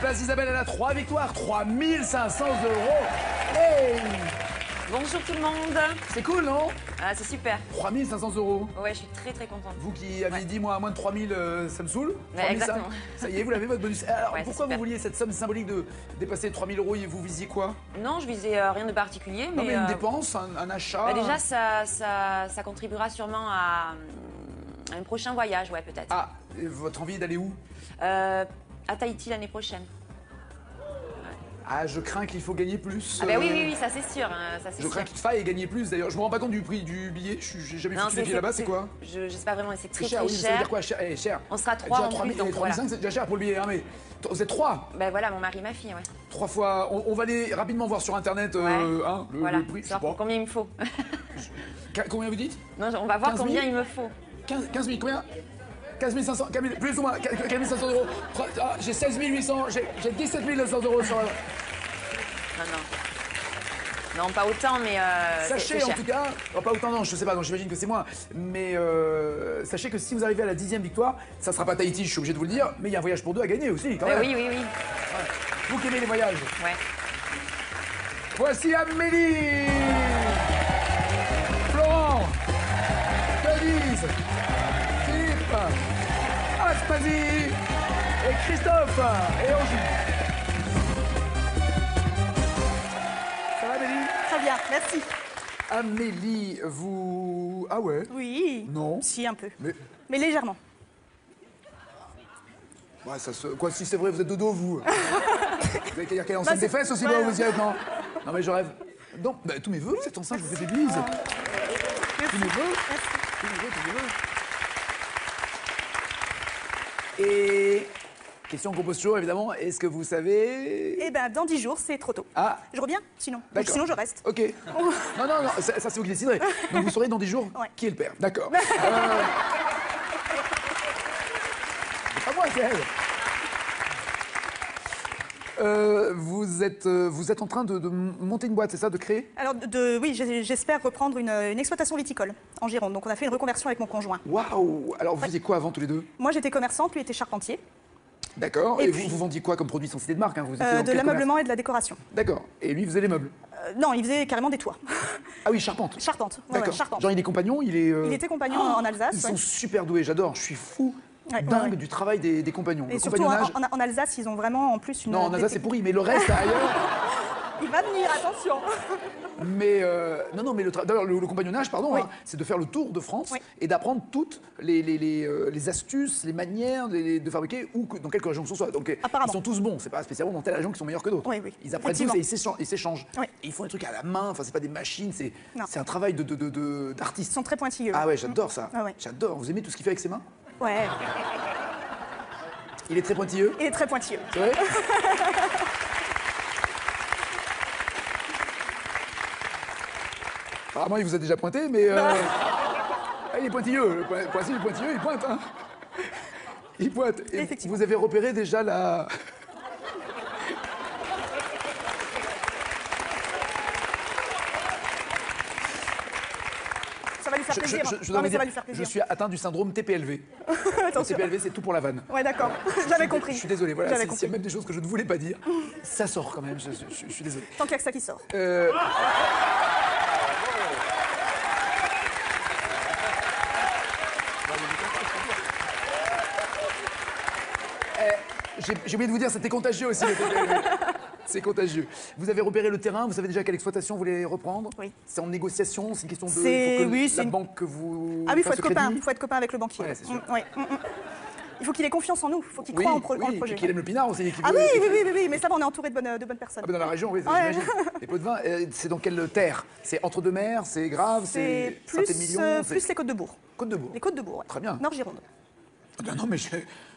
place Isabelle, elle a 3 victoires, 3500 €. Hey, Bonjour tout le monde. c'est cool, non? Ah, c'est super. 3500 €. Ouais, je suis très contente. Vous qui avez dit, moi, à moins de 3000, ça me saoule. Ouais, 3000, exactement. ça y est, vous l'avez, votre bonus. Alors, Ouais, c'est pourquoi vous super. vouliez cette somme symbolique de dépasser 3000 € et vous visiez quoi? Non, je visais rien de particulier, Non, mais une euh, dépense, un achat? bah, déjà, ça contribuera sûrement à un prochain voyage, ouais, peut-être. Ah, et votre envie d'aller où? À Tahiti l'année prochaine. Ah, je crains qu'il faut gagner plus. Ah bah oui, ça c'est sûr. Ça, c'est Je crains sûr. qu'il faille gagner plus. D'ailleurs, je me rends pas compte du prix du billet. J'ai jamais foutu les pieds là-bas. C'est quoi? Je sais pas vraiment, mais c'est C'est très cher, très oui, mais ça veut cher. dire quoi? Cher, cher. On sera Déjà, 3 en 3000, plus, donc voilà. 3500, c'est déjà cher pour le billet, hein, mais vous êtes 3. Ben voilà, mon mari, ma fille, ouais. 3 fois. On va aller rapidement voir sur internet Ouais. hein, Voilà, le prix. Je sais savoir pas. combien il me faut. Combien vous dites? Non, on va voir 15 000? combien il me faut. 15 000, combien? 15 500, plus ou moins, 15 500 €. Ah, j'ai 16 800, j'ai 17 900 € sur. Non, pas autant, mais Sachez c'est en cher. tout cas, oh, pas autant non, je sais pas, donc j'imagine que c'est moins, mais sachez que si vous arrivez à la 10e victoire, ça sera pas Tahiti, je suis obligé de vous le dire, mais il y a un voyage pour deux à gagner aussi, quand même. Oui. Vous qui aimez les voyages. Ouais. Voici Amélie, Florent, Denise, Philippe, Aspasie et Christophe et Angie. Ça va Amélie? Très bien, merci. Amélie, vous... Ah ouais? Oui. Non. Si, un peu. Mais... Mais légèrement. Ouais, ça se... Quoi, si c'est vrai, vous êtes de dos, vous? Vous avez qu'à dire qu'elle est enceinte des fesses aussi, ouais. là, où vous y êtes, non? Non, mais je rêve. Donc, bah, tous mes vœux, vous êtes enceinte, je vous fais des bises. Tous mes vœux. Tous mes vœux, tous mes vœux. Et... Question qu'on pose toujours, évidemment, est-ce que vous savez... Eh ben, dans 10 jours, c'est trop tôt. Ah, Je reviens, sinon. d'accord. Sinon, je reste. Ok. Non, ça c'est vous qui déciderez. Donc vous saurez dans 10 jours Ouais. qui est le père. D'accord. C'est pas moi, c'est elle. Vous êtes en train de monter une boîte, c'est ça, de créer? Alors, oui, j'espère reprendre une exploitation viticole en Gironde. Donc, on a fait une reconversion avec mon conjoint. Waouh! Alors vous faisiez quoi avant tous les deux? Moi, j'étais commerçante, lui était charpentier. D'accord. Et Et puis- vous vendiez quoi comme produit sans citer de marque, hein? Vous étiez dans De quel l'ameublement et de la décoration. commerce? D'accord. Et lui, il faisait les meubles? Non, il faisait carrément des toits. Ah oui, charpente. Charpente. Ouais, D'accord. charpente. Genre il est compagnon, il est... Il était compagnon en Alsace. Ils ouais. sont super doués, j'adore. Je suis fou, Ouais, dingue ouais. du travail des compagnons. Et Le surtout, compagnonnage... en Alsace, ils ont vraiment en plus une... Non, en Alsace, c'est pourri, mais le reste ailleurs... Il va venir, attention. Mais non, mais d'ailleurs, le compagnonnage, pardon, Oui. hein, c'est de faire le tour de France Oui. et d'apprendre toutes les astuces, les manières de fabriquer dans quelque région que ce soit. Donc Apparemment. ils sont tous bons, c'est pas spécialement dans telle région qui sont meilleurs que d'autres. Oui, oui. Ils apprennent tous Effectivement. et ils s'échangent. Oui. Et ils font des trucs à la main, enfin c'est pas des machines, Non. c'est un travail Ils d'artiste. sont très pointilleux. Ah ouais, j'adore ça. Ah ouais. J'adore. Vous aimez tout ce qu'il fait avec ses mains? Ouais. Il est très pointilleux. Il est très pointilleux. C'est vrai? Apparemment, il vous a déjà pointé, mais... ah, il est pointilleux. Le pointilleux, il pointe. Hein. Il pointe. Et Effectivement. vous avez repéré déjà la... Ça va lui faire plaisir. Je Non, dois mais vous ça va dire, lui faire je plaisir. suis atteint du syndrome TPLV. Le Attention. TPLV, c'est tout pour la vanne. Ouais, d'accord. J'avais compris. Je suis désolé, voilà. J'avais S'il y compris. a même des choses que je ne voulais pas dire, ça sort quand même. Je suis désolé. Tant qu'il y a que ça qui sort. J'ai oublié de vous dire, c'était contagieux aussi. Le TPLV. C'est contagieux. Vous avez repéré le terrain, vous savez déjà quelle exploitation vous voulez reprendre? Oui. C'est en négociation, c'est une question de... C'est- il faut que oui, la c'est une- banque que vous... Ah oui, il faut fasse être le copain. crédit. Il faut être copain avec le banquier. Ouais, c'est sûr. Ouais. Il faut qu'il ait confiance en nous. Il faut qu'il Oui, croie en oui, le et projet. puis qu'il aime le pinard aussi. Ah oui, mais ça va, on est entouré de bonnes personnes. Ah, ben dans la région, oui, ça, Ouais. j'imagine. Les pots de vin, c'est dans quelle terre? C'est entre deux mers, c'est grave, C'est c'est Saint-Émilion, plus les Côtes de Bourg. Côte-de-Bourg. Les Côtes de Bourg, ouais. Très bien. Nord Gironde. Ah, non,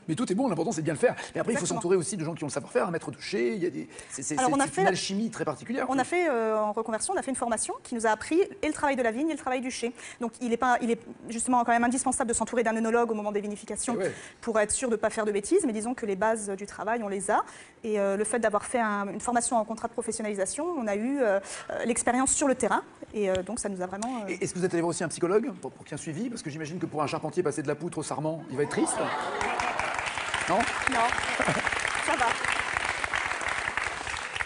mais tout est bon, l'important c'est de bien le faire. Mais après, il faut Exactement. s'entourer aussi de gens qui ont le savoir-faire, un maître de chez, il y a des... C'est Alors, on a c'est fait- une alchimie très particulière. On a fait, en reconversion, on a fait une formation qui nous a appris et le travail de la vigne et le travail du chai. Donc il est justement quand même indispensable de s'entourer d'un œnologue au moment des vinifications Eh ouais. pour être sûr de ne pas faire de bêtises. Mais disons que les bases du travail, on les a. Et le fait d'avoir fait une formation en contrat de professionnalisation, on a eu l'expérience sur le terrain. Et donc ça nous a vraiment... Et est-ce que vous êtes allé voir aussi un psychologue pour qu'il y ait un suivi? Parce que j'imagine que pour un charpentier, passer de la poutre au sarment, il va être triste. Non? Non, ça va.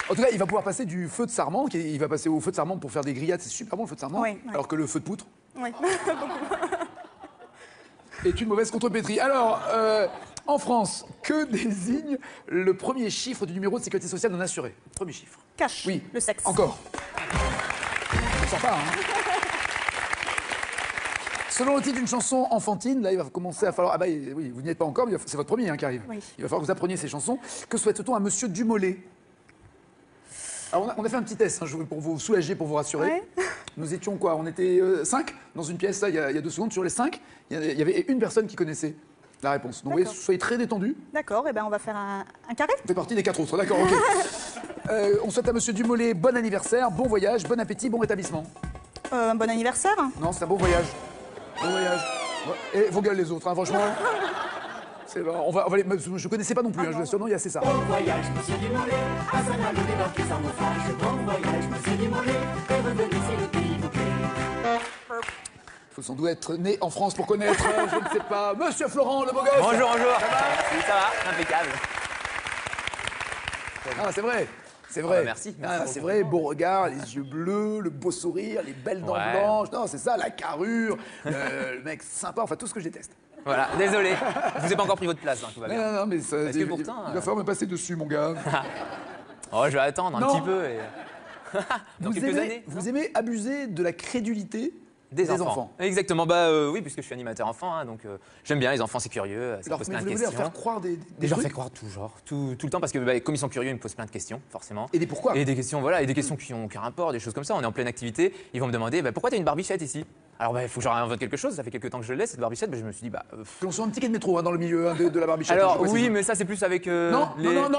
En tout cas, il va pouvoir passer du feu de sarment, il va passer au feu de sarment pour faire des grillades, c'est super bon le feu de sarment, Oui, oui. alors que le feu de poutre Oui. est une mauvaise contrepétrie. Alors, en France, que désigne le premier chiffre du numéro de sécurité sociale non assuré? Premier chiffre. Cache. Oui. Le sexe. Encore. On sort pas, hein. Selon le titre d'une chanson enfantine, là, il va commencer à falloir... Ah bah oui, vous n'y êtes pas encore, mais c'est votre premier hein, qui arrive. Oui. Il va falloir que vous appreniez ces chansons. Que souhaite-t-on à Monsieur Dumollet? Alors, on a fait un petit test hein, pour vous soulager, pour vous rassurer. Ouais. Nous étions quoi? On était 5 dans une pièce, là, il y a 2 secondes. Sur les 5, il y avait une personne qui connaissait la réponse. Donc, vous voyez, soyez très détendus. D'accord, et ben on va faire un carré. On fait partie des 4 autres, d'accord, ok. On souhaite à Monsieur Dumollet bon anniversaire, bon voyage, bon appétit, bon rétablissement. Bon anniversaire. Non, c'est un bon voyage. Bon voyage. Et vos gueules les autres, hein, franchement. On va je connaissais pas non plus, hein, je vous assure, non, il y a assez ça. Bon voyage, monsieur Dumollet, à Saint-Malo débarqué sans naufrage. Bon voyage, monsieur Dumollet, et revenez si le pays vous plaît. Il faut sans doute être né en France pour connaître, je ne sais pas, Monsieur Florent, le beau gosse. Bonjour, bonjour. Ça va, impeccable. Ah, c'est vrai. C'est vrai. Ah bah merci C'est beaucoup. vrai, beau regard, les yeux bleus, le beau sourire, les belles dents Ouais. blanches. Non, c'est ça, la carrure, le mec sympa, enfin tout ce que je déteste. Voilà, désolé. Je vous ai pas encore pris votre place, hein, tout va bien. Non, mais ça, Parce que pourtant, il va falloir me passer dessus, mon gars. Oh, je vais attendre un Non. petit peu et... Dans quelques années. Vous aimez abuser de la crédulité des enfants. Exactement, oui, puisque je suis animateur enfant, hein, donc j'aime bien les enfants, c'est curieux, ça Alors, pose mais plein vous de voulez leur questions. faire croire des Et je leur trucs fais croire toujours, tout le temps, parce que comme ils sont curieux, ils me posent plein de questions, forcément. Et des pourquoi. Et des questions, voilà, et des questions qui ont aucun rapport, des choses comme ça. On est en pleine activité, ils vont me demander pourquoi t'as une barbichette ici? Alors il faut que j'en invente quelque chose, ça fait quelques temps que je l'ai, cette barbichette, je me suis dit Que l'on soit un ticket de métro hein, dans le milieu hein, de la barbichette. Alors je précise. oui, mais ça c'est plus avec Non, les... non,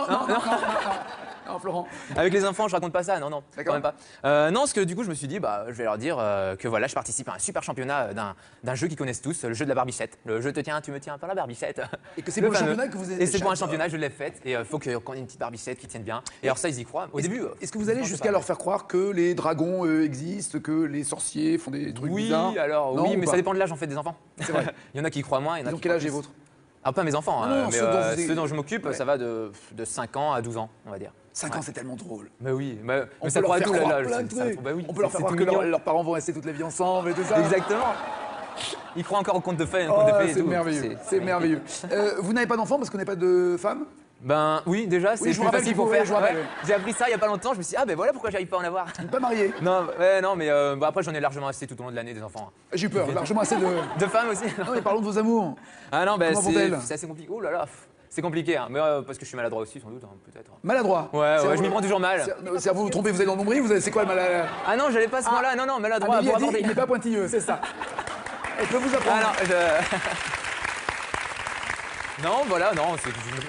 Florent. Avec les enfants, je raconte pas ça, non, D'accord. quand même pas. Non, parce que du coup, je me suis dit, je vais leur dire que voilà, je participe à un super championnat d'un jeu qu'ils connaissent tous, le jeu de la barbichette. Le jeu te tiens, tu me tiens par la barbichette. Et que c'est Le pour le fameux. championnat que vous êtes. Et c'est pour un championnat, je l'ai fait. Et il faut qu'on ait une petite barbichette qui tienne bien. Et alors ça, ils y croient. Au début. Est-ce que vous allez jusqu'à leur faire croire que les dragons existent, que les sorciers font des trucs Oui, bizarres? alors Non, oui, ou mais pas ça dépend de l'âge en fait des enfants. C'est vrai. Il y en a qui y croient moins, il y en a Ils ont qui quel croient âge est plus. votre? Ah, pas mes enfants, Non, mais ceux dont je m'occupe, Ouais. ça va de 5 ans à 12 ans, on va dire. 5 ans, c'est tellement drôle. Mais oui, mais On ça peut leur croit à faire tout croire là. plein de trucs. Oui, On peut leur faire c'est croire tout que mignon. leurs parents vont rester toute la vie ensemble et tout ça. Exactement. Ils croient encore au conte de fées, Oh, conte de fées et c'est tout. merveilleux. C'est merveilleux. Vous n'avez pas d'enfant parce qu'on n'est pas de femme? Ben oui, déjà, c'est Oui, je plus vous rappelle facile qu'il faut- pour faire. je vous rappelle, Ouais. oui. J'ai appris ça il y a pas longtemps, je me suis dit, ben voilà pourquoi j'arrive pas à en avoir. Pas marié. Non, mais après j'en ai largement assez tout au long de l'année des enfants. J'ai eu peur, largement assez de. De femmes aussi. Non, mais parlons de vos amours. Ah non, ben Comment vont-elles c'est assez compliqué. Oh là là, c'est compliqué, hein. Mais parce que je suis maladroit aussi, sans doute, hein, peut-être. Maladroit. Ouais, C'est- je m'y prends toujours mal. C'est à vous vous trompez, vous allez dans le nombril, c'est quoi le maladroit? Ah non, j'allais pas à ce moment-là, non, maladroit. Il a pour dit, aborder. il n'est pas pointilleux, c'est ça. Je peux vous apprendre. Ah non, non, voilà, non,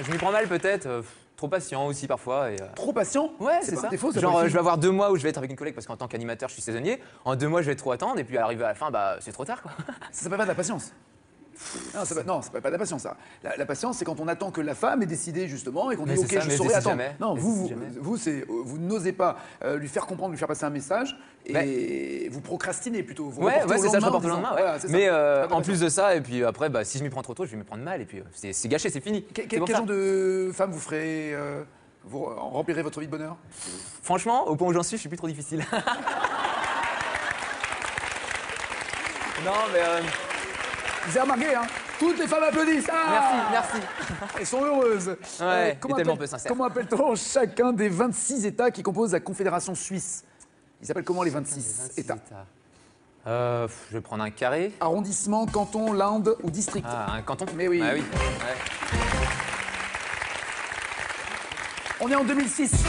je m'y prends mal peut-être. Trop patient aussi parfois. Trop patient? Ouais, c'est pas ça. un défaut, ça Genre, peut être- je vais avoir 2 mois où je vais être avec une collègue parce qu'en tant qu'animateur, je suis saisonnier. En 2 mois, je vais trop attendre et puis arriver à la fin, c'est trop tard, quoi. Ça s'appelle pas de la patience. Non, c'est pas de la patience, ça. La patience, c'est quand on attend que la femme ait décidé, justement, et qu'on dit, Mais OK, c'est ça, je mais je saurai décide attendre. jamais. Non, Je vous, décide jamais. vous n'osez pas lui faire comprendre, lui faire passer un message, et vous procrastinez plutôt. Vous Ouais, reportez au c'est ça, je lendemain reporte en le disant, lendemain. Ouais. voilà, c'est ça. Mais Pas de en patience. plus de ça, et puis après, si je m'y prends trop tôt, je vais me prendre mal et puis c'est gâché, c'est fini. Quel C'est pour ça. genre de femme vous ferez vous remplirez votre vie de bonheur? Franchement, au point où j'en suis, je suis plus trop difficile. Non, mais Vous avez remarqué, hein? Toutes les femmes applaudissent. Ah merci. Elles sont heureuses. Ouais, et tellement appelle- peu sincères. comment appelle-t-on chacun des 26 États qui composent la Confédération suisse? Ils s'appellent comment les 26 États? Je vais prendre un carré. Arrondissement, canton, land ou district? Ah, un canton. Mais oui. Ah oui. Ouais. On est en 2006.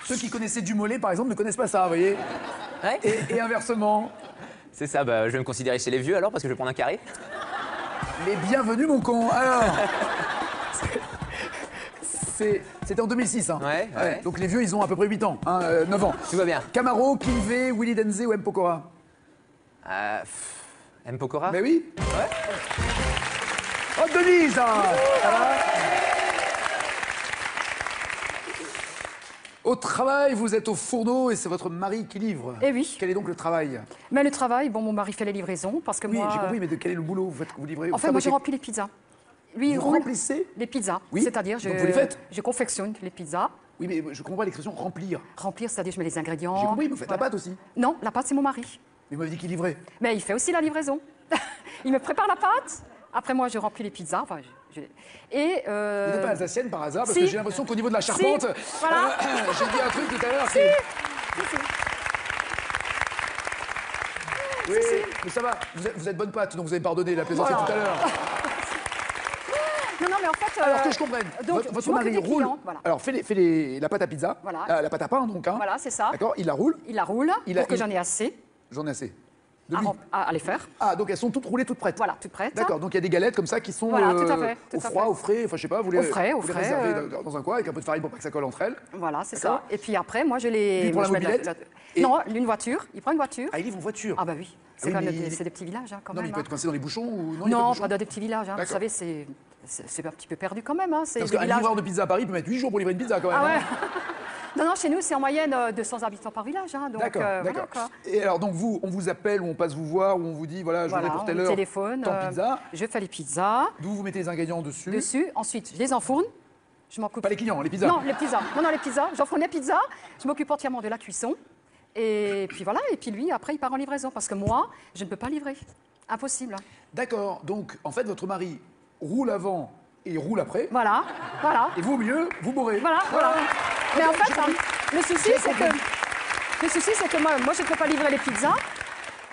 Ceux qui connaissaient Dumollet, par exemple, ne connaissent pas ça, vous voyez? Ouais. Et inversement. C'est ça, je vais me considérer chez les vieux alors parce que je vais prendre un carré. Mais bienvenue, mon con. Alors, c'était en 2006. Hein. Ouais. Donc les vieux, ils ont à peu près 8 ans, 9 ans. Tout va bien. Camaro, Kinvey, Willy Denze ou M. Pokora? M. Pokora. Mais oui. Ouais. Oh, Denise hein. Au travail, vous êtes au fourneau et c'est votre mari qui livre. Eh oui. Quel est donc le travail? Mais le travail, bon, mon mari fait les livraisons parce que Oui, moi. j'ai compris, mais de quel est le boulot? Vous livrez? En fait, moi, je remplis les pizzas. Lui, il Vous roule remplissez? les pizzas. Oui. C'est-à-dire, Donc vous les faites? je confectionne les pizzas. Oui, mais je comprends pas l'expression remplir. Remplir, c'est-à-dire, je mets les ingrédients. J'ai compris, mais vous faites la Voilà. pâte aussi. Non, la pâte, c'est mon mari. Mais vous m'avez dit qu'il livrait. Mais il fait aussi la livraison. Il me prépare la pâte. Après, moi, je remplis les pizzas. Enfin, et. Vous n'êtes pas alsacienne par hasard? Parce si. que j'ai l'impression qu'au niveau de la charpente, Voilà. j'ai dit un truc tout à l'heure. Si. Oui, mais ça va, vous êtes bonne pâte, donc vous avez pardonné la plaisanterie Voilà. tout à l'heure. Non, mais en fait. Alors que je comprenne, donc, votre je m'occupe mari des roule. clients, voilà. Alors, fait la pâte à pizza, Voilà. la pâte à pain donc. Hein. Voilà, c'est ça. D'accord, il la roule, Il la roule pour que j'en ai assez j'en ai assez. De à, mie. à les faire. Ah, donc elles sont toutes roulées, toutes prêtes. Voilà, toutes prêtes. D'accord, donc il y a des galettes comme ça qui sont Voilà, tout à fait, tout au à froid, fait. au frais, enfin je sais pas, vous les, Au frais, vous les réservez euh. dans un coin avec un peu de farine pour pas que ça colle entre elles. Voilà, c'est D'accord. ça. Et puis après, moi, je les. Lui, il prend moi, la je mets mobilette et- Non, une voiture. Il prend une voiture. Ah, il livre en voiture. Ah, bah oui. C'est oui, quand même mais c'est des petits villages, hein, quand Non, mais même. il peut être hein. coincé dans les bouchons ou non? Il y a Non, de bouchons pas dans des petits villages. Hein. D'accord. Vous savez, c'est un petit peu perdu quand même. Hein. C'est Parce des qu'un villages. livreur de pizza à Paris peut mettre 8 jours pour livrer une pizza quand même. Ah ouais. hein. Non, non, chez nous, c'est en moyenne 200 habitants par village. Hein, donc, D'accord, voilà, d'accord. quoi. Et alors, donc vous, on vous appelle ou on passe vous voir ou on vous dit, voilà, je Voilà, voudrais pour telle on heure téléphone. tant pizza. Je fais les pizzas D'où vous mettez les ingrédients dessus. dessus. Ensuite, je les enfourne. Je m'occupe. Pas les clients, les pizzas. Non, les pizzas. Non, les pizzas. J'enfourne les pizzas. Je m'occupe entièrement de la cuisson. Et puis voilà. Et puis lui, après, il part en livraison. Parce que moi, je ne peux pas livrer. Impossible. D'accord, donc en fait, votre mari roule avant et roule après. Voilà. Voilà. Et vous, au milieu, vous bourrez. Voilà. Voilà. Mais en fait, hein, le souci, c'est que moi, je ne peux pas livrer les pizzas.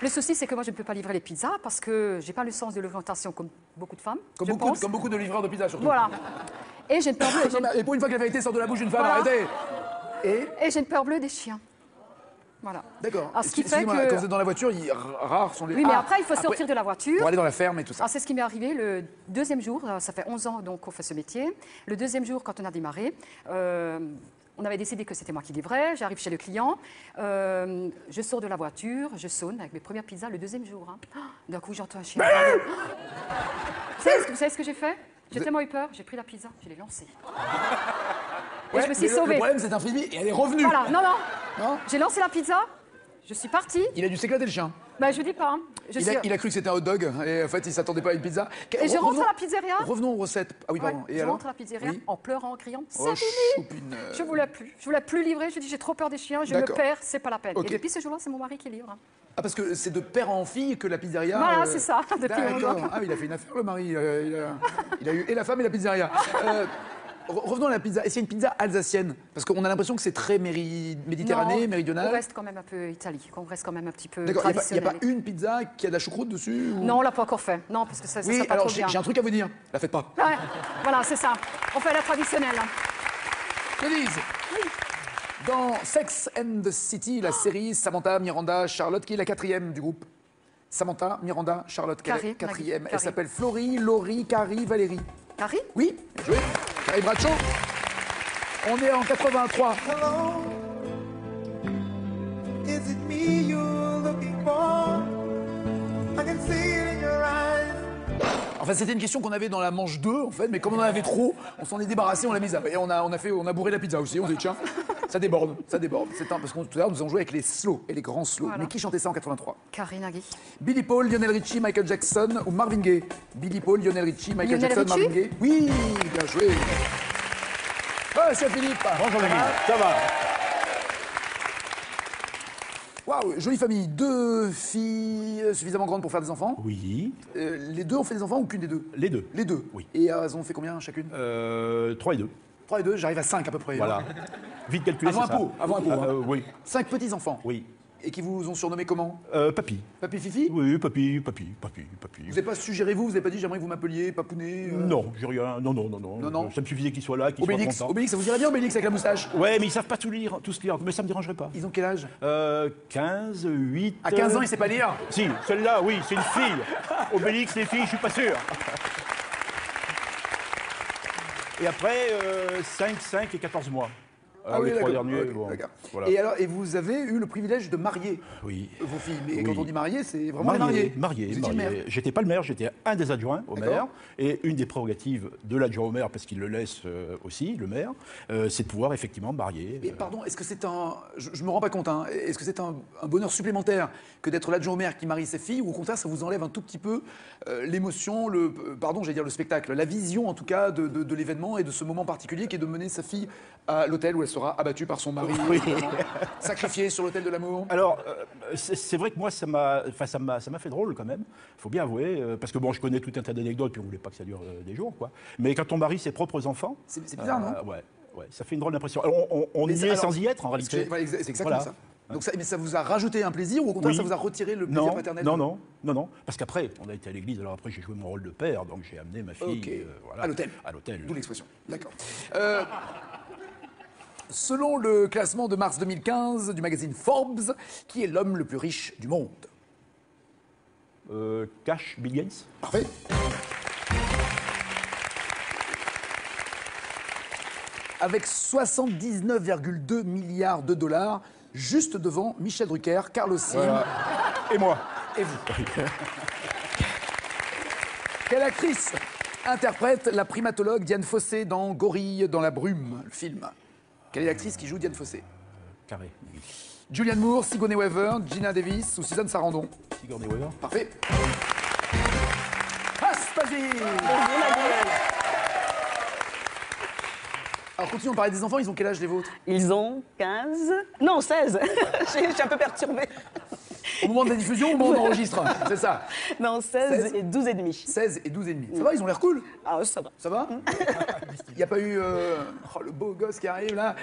Le souci, c'est que moi, je ne peux pas livrer les pizzas parce que je n'ai pas le sens de l'orientation comme beaucoup de femmes. Comme je pense. beaucoup de livreurs de pizza, surtout. Voilà. Et j'ai une peur bleue. Non, mais- Et pour une fois que la vérité sort de la bouche d'une femme, Voilà. arrêtez. Et Et j'ai une peur bleue des chiens. Voilà. D'accord. Alors, ce qui fait Excusez-moi, que- quand vous êtes dans la voiture, rares sont les. Oui, mais Ah, après, il faut sortir de la voiture. Pour aller dans la ferme et tout ça. Alors, c'est ce qui m'est arrivé le deuxième jour. Ça fait 11 ans donc qu'on fait ce métier. Le deuxième jour, quand on a démarré, on avait décidé que c'était moi qui livrais. J'arrive chez le client. Je sors de la voiture. Je sonne avec mes premières pizzas le deuxième jour. Hein. D'un coup, j'entends un chien. Vous savez ce que j'ai fait? J'ai tellement eu peur. J'ai pris la pizza. Je l'ai lancée. Et Ouais, je me suis mais Le sauvée. problème, c'est un frisbee et elle est revenue. Voilà. Non, non. Non J'ai lancé la pizza. Je suis partie. Il a dû s'éclater le chien. Ben, je vous dis pas. Hein. Il a cru que c'était un hot dog et en fait, il s'attendait pas à une pizza. Et je rentre Revenons- à la pizzeria. Revenons aux recettes. Ah oui, Ouais, pardon. Et je alors rentre à la pizzeria Oui. en pleurant, en criant. C'est Oh, fini. choupine. Je voulais plus. Je voulais plus livrer. Je dis j'ai trop peur des chiens. Je me D'accord. perds. C'est pas la peine. Ok. Et depuis ce jour-là, c'est mon mari qui livre. Ah, parce que c'est de père en fille que la pizzeria. Voilà, c'est ça, depuis 11 ans. D'accord. Ah, il a fait une affaire, le mari. Il a eu et la femme et la pizzeria. Revenons à la pizza. Est-ce qu'il y a une pizza alsacienne? Parce qu'on a l'impression que c'est très méditerranée, Non, méridionale. On reste quand même un peu Italie. On reste quand même un petit peu D'accord. Il n'y a traditionnel. pas une pizza qui a de la choucroute dessus ou- Non, on l'a pas encore fait. Non, parce que ça Oui, serait pas alors trop bien. j'ai un truc à vous dire. La faites pas. Ouais, voilà, c'est ça. On fait la traditionnelle. hein. Denise, dans Sex and the City, la série, Samantha, Miranda, Charlotte, qui est la quatrième du groupe. Samantha, Miranda, Charlotte, quelle est Carrie, quatrième. Maggie, Elle Carrie. s'appelle Florie, Laurie, Carrie, Valérie. Carrie? Oui, bien joué. Carrie Bradshaw. On est en 83. Hello, is it me you're looking for? I can see it in your eyes. Enfin, c'était une question qu'on avait dans la manche 2, en fait, mais comme on en avait trop, on s'en est débarrassé, on l'a mise à. Et on a bourré la pizza aussi. On s'est dit, tiens, ça déborde, ça déborde. Parce que tout à l'heure, nous avons joué avec les slows et les grands slows. Voilà. Mais qui chantait ça en 83? Carrie Nagui. Billy Paul, Lionel Richie, Michael Jackson ou Marvin Gaye? Billy Paul, Lionel Richie, Michael Lionel Jackson, Richie? Marvin Gaye. Oui, bien joué. Ah, c'est Philippe. Bonjour Denis, ça va? Waouh, jolie famille. 2 filles suffisamment grandes pour faire des enfants. Oui, Les deux ont fait des enfants ou qu'une des deux? les deux. Les deux. Oui. Et elles ont fait combien chacune? 3 et 2. 3 et 2, j'arrive à 5 à peu près. Voilà. Vite calculé, Avant c'est un ça. pot, avant un pot, hein. Oui, 5 petits-enfants. oui. Et qui vous ont surnommé comment? Papy. Papy Fifi? Oui, papy. Vous n'avez pas suggéré vous n'avez pas dit j'aimerais que vous m'appeliez Papounet Non, j'ai rien. Non. Non. Ça me suffisait qu'il soit là, qu'il soit Obélix, content. Obélix, ça vous irait bien Obélix avec la moustache? Ouais, mais ils savent pas tous lire, mais ça me dérangerait pas. Ils ont quel âge? 15, 8... À 15 ans, il sait pas lire? Si, celle-là, oui, c'est une fille. Obélix, les filles, je suis pas sûr. Et après, 5 et 14 mois. Alors, les 3 d'accord. derniers, Ok, bon, d'accord. voilà. Et vous avez eu le privilège de marier Oui. vos filles. Mais Oui. quand on dit marier, c'est vraiment les mariés. Marié. Vous étiez le maire. J'étais pas le maire, j'étais un des adjoints au D'accord. maire. Et une des prérogatives de l'adjoint au maire, parce qu'il le laisse aussi, le maire, c'est de pouvoir effectivement marier. Mais pardon, est-ce que c'est un... Je me rends pas compte, hein, est-ce que c'est un bonheur supplémentaire que d'être l'adjoint au maire qui marie ses filles, ou au contraire, ça vous enlève un tout petit peu l'émotion, pardon, j'allais dire le spectacle, la vision en tout cas de l'événement et de ce moment particulier qui est de mener sa fille à l'hôtel où elle sera abattue par son mari, sacrifiée sur l'autel de l'amour? Alors, c'est vrai que moi, ça m'a fait drôle quand même, il faut bien avouer, parce que bon, je connais tout un tas d'anecdotes, puis on voulait pas que ça dure des jours, quoi. Mais quand on marie ses propres enfants... C'est bizarre, non? Ouais, ça fait une drôle d'impression. Alors, on y est sans y être, en réalité. C'est exactement Voilà. ça. Donc mais ça vous a rajouté un plaisir, ou au contraire, Oui. ça vous a retiré le plaisir paternel? Non, parce qu'après, on a été à l'église, alors après j'ai joué mon rôle de père, donc j'ai amené ma fille Ok. voilà, À l'hôtel. À l'hôtel. D'où l'expression. D'accord. Selon le classement de mars 2015 du magazine Forbes, qui est l'homme le plus riche du monde? Cash, Bill Gates. Parfait. Avec 79,2 milliards de dollars, juste devant Michel Drucker, Carlos Sim Et moi. et vous. Quelle actrice interprète la primatologue Diane Fossé dans Gorille dans la brume, le film? Quelle est l'actrice qui joue Diane Fossé? Carré. Julianne Moore, Sigourney Weaver, Gina Davis ou Suzanne Sarandon? Sigourney Weaver. Parfait. Aspasie. Alors continuons de parler des enfants, ils ont quel âge les vôtres? Ils ont 15... Non, 16. Je suis un peu perturbée. Au moment de la diffusion ou au moment où on enregistre? C'est ça. Non, 16 et 12 et demi. 16 et 12 et demi. Ça va, ils ont l'air cool? Ah, ça va. Ça va? Il n'y a pas eu... oh, le beau gosse qui arrive là.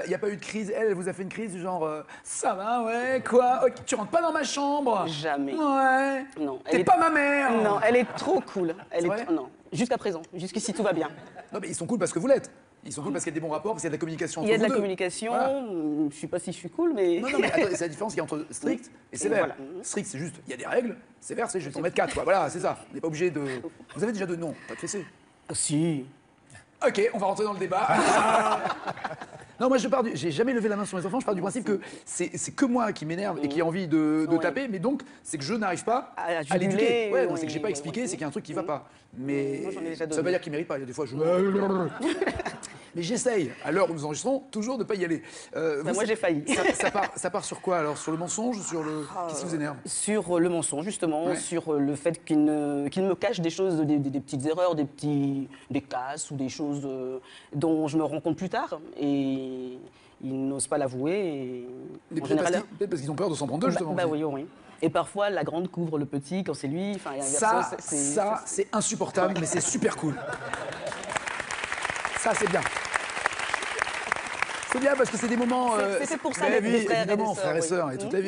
Il n'y a pas eu de crise. Elle vous a fait une crise du genre... ça va, ouais, quoi? Ok, tu rentres pas dans ma chambre? Jamais. Ouais. Non. T'es pas ma mère? Non, elle est trop cool. Elle C'est est vrai Non, jusqu'à présent. Jusqu'ici, tout va bien. Non, mais ils sont cool parce que vous l'êtes. Ils sont cool parce qu'il y a des bons rapports, parce qu'il y a de la communication Il entre y a de la vous deux. communication. Voilà. Je sais pas si je suis cool, mais... Non, non, mais attends, c'est la différence qu'il y a entre strict et sévère. Voilà. Strict, c'est juste, il y a des règles. Sévère, c'est je vais t'en mettre 4, quoi. Voilà, c'est ça. On n'est pas obligé de... Vous avez déjà deux noms, pas de fessé. Ah, si. Ok, on va rentrer dans le débat. Non, moi, j'ai jamais levé la main sur mes enfants. Je pars du principe que c'est que moi qui m'énerve et qui ai envie de Ouais. taper, mais donc, c'est que je n'arrive pas À à juguler, l'éduquer. Ouais, donc oui, c'est que j'ai pas oui, expliqué, oui. c'est qu'il y a un truc qui va pas. Mais Moi, j'en ai déjà ça veut donné. pas dire qu'il mérite pas. Il y a des fois, je... Mais j'essaye, à l'heure où nous enregistrons, toujours de ne pas y aller. Vous, moi, j'ai failli. Ça part sur quoi alors? Sur le mensonge? Sur le... Qu'est-ce qui vous énerve? Sur le mensonge, justement, Ouais. sur le fait qu'il me cache des choses, des petites erreurs, des casses ou des choses dont je me rends compte plus tard. Et ils n'osent pas l'avouer. Et Mais en peut-être général, peut-être parce qu'ils ont peur de s'en prendre deux, justement. bah oui, oui. Et parfois, la grande couvre le petit quand c'est lui. Enfin, et inversement, C'est insupportable, mais c'est super cool. Ça, c'est bien. C'est bien parce que c'est des moments. C'est fait pour ça, mais les frères et les évidemment, sœurs, frères et oui. sœurs, et toute la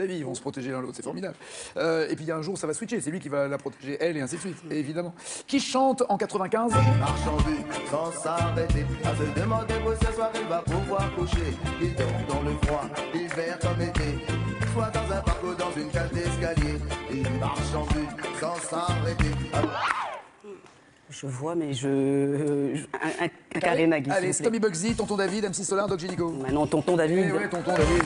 vie, ils vont se protéger l'un l'autre, c'est formidable. Et puis il y a un jour, ça va switcher, c'est lui qui va la protéger, elle, et ainsi de suite, évidemment. Qui chante en 95? Marchant vue sans s'arrêter, à se demander où ce soir il va pouvoir coucher. Il dort dans le froid, hiver comme été, soit dans un parc ou dans une cage d'escalier. Il marche en vue sans s'arrêter. Je vois, mais un carré Nagui. Allez, s'il vous plaît. Tommy Bugsy, Tonton David, MC Solar, Doc Gynéco. Maintenant, tonton David. Eh ouais, Tonton David.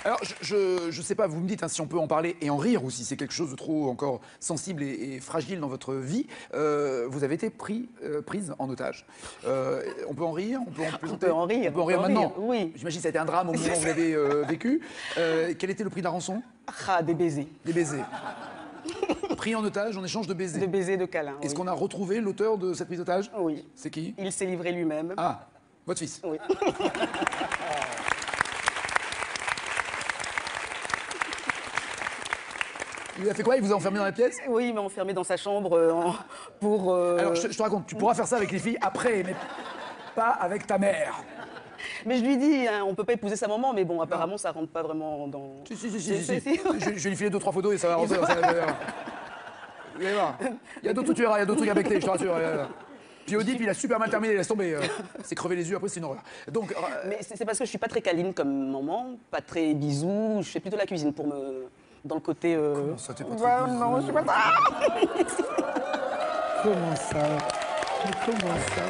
Alors, je sais pas, vous me dites hein, si on peut en parler et en rire ou si c'est quelque chose de trop encore sensible et fragile dans votre vie. Vous avez été prise en otage. On peut en rire, on peut en plaisanter. peut en rire, On peut en rire on peut en maintenant. rire, oui. J'imagine que ça a été un drame au moment où vous l'avez vécu. Quel était le prix de la rançon? Ah, des baisers. Des baisers. Pris en otage en échange de baisers. De baisers, de câlins. Est-ce oui. qu'on a retrouvé l'auteur de cette prise d'otage? Oui. C'est qui? Il s'est livré lui-même. Ah, votre fils. Oui. Il a fait quoi? Il vous a enfermé dans la pièce? Oui, il m'a enfermé dans sa chambre pour... Alors, je te raconte, tu pourras faire ça avec les filles après, mais pas avec ta mère. Mais je lui dis, hein, on peut pas épouser sa maman, mais bon, apparemment, ça rentre pas vraiment dans... Si. Si. Je vais lui filer 2-3 photos et ça va rentrer. Vous allez voir. Il y a d'autres trucs, tu verras, il y a d'autres trucs à becter, je te rassure. Puis Oedipe, il a super mal terminé, laisse tomber. C'est crever les yeux, après c'est une horreur. Donc, Mais c'est parce que je suis pas très câline comme maman, pas très bisous, je fais plutôt la cuisine pour me... Dans le côté... ça t'est pas Bah, non, je suis pas... Comment ça? Comment ça?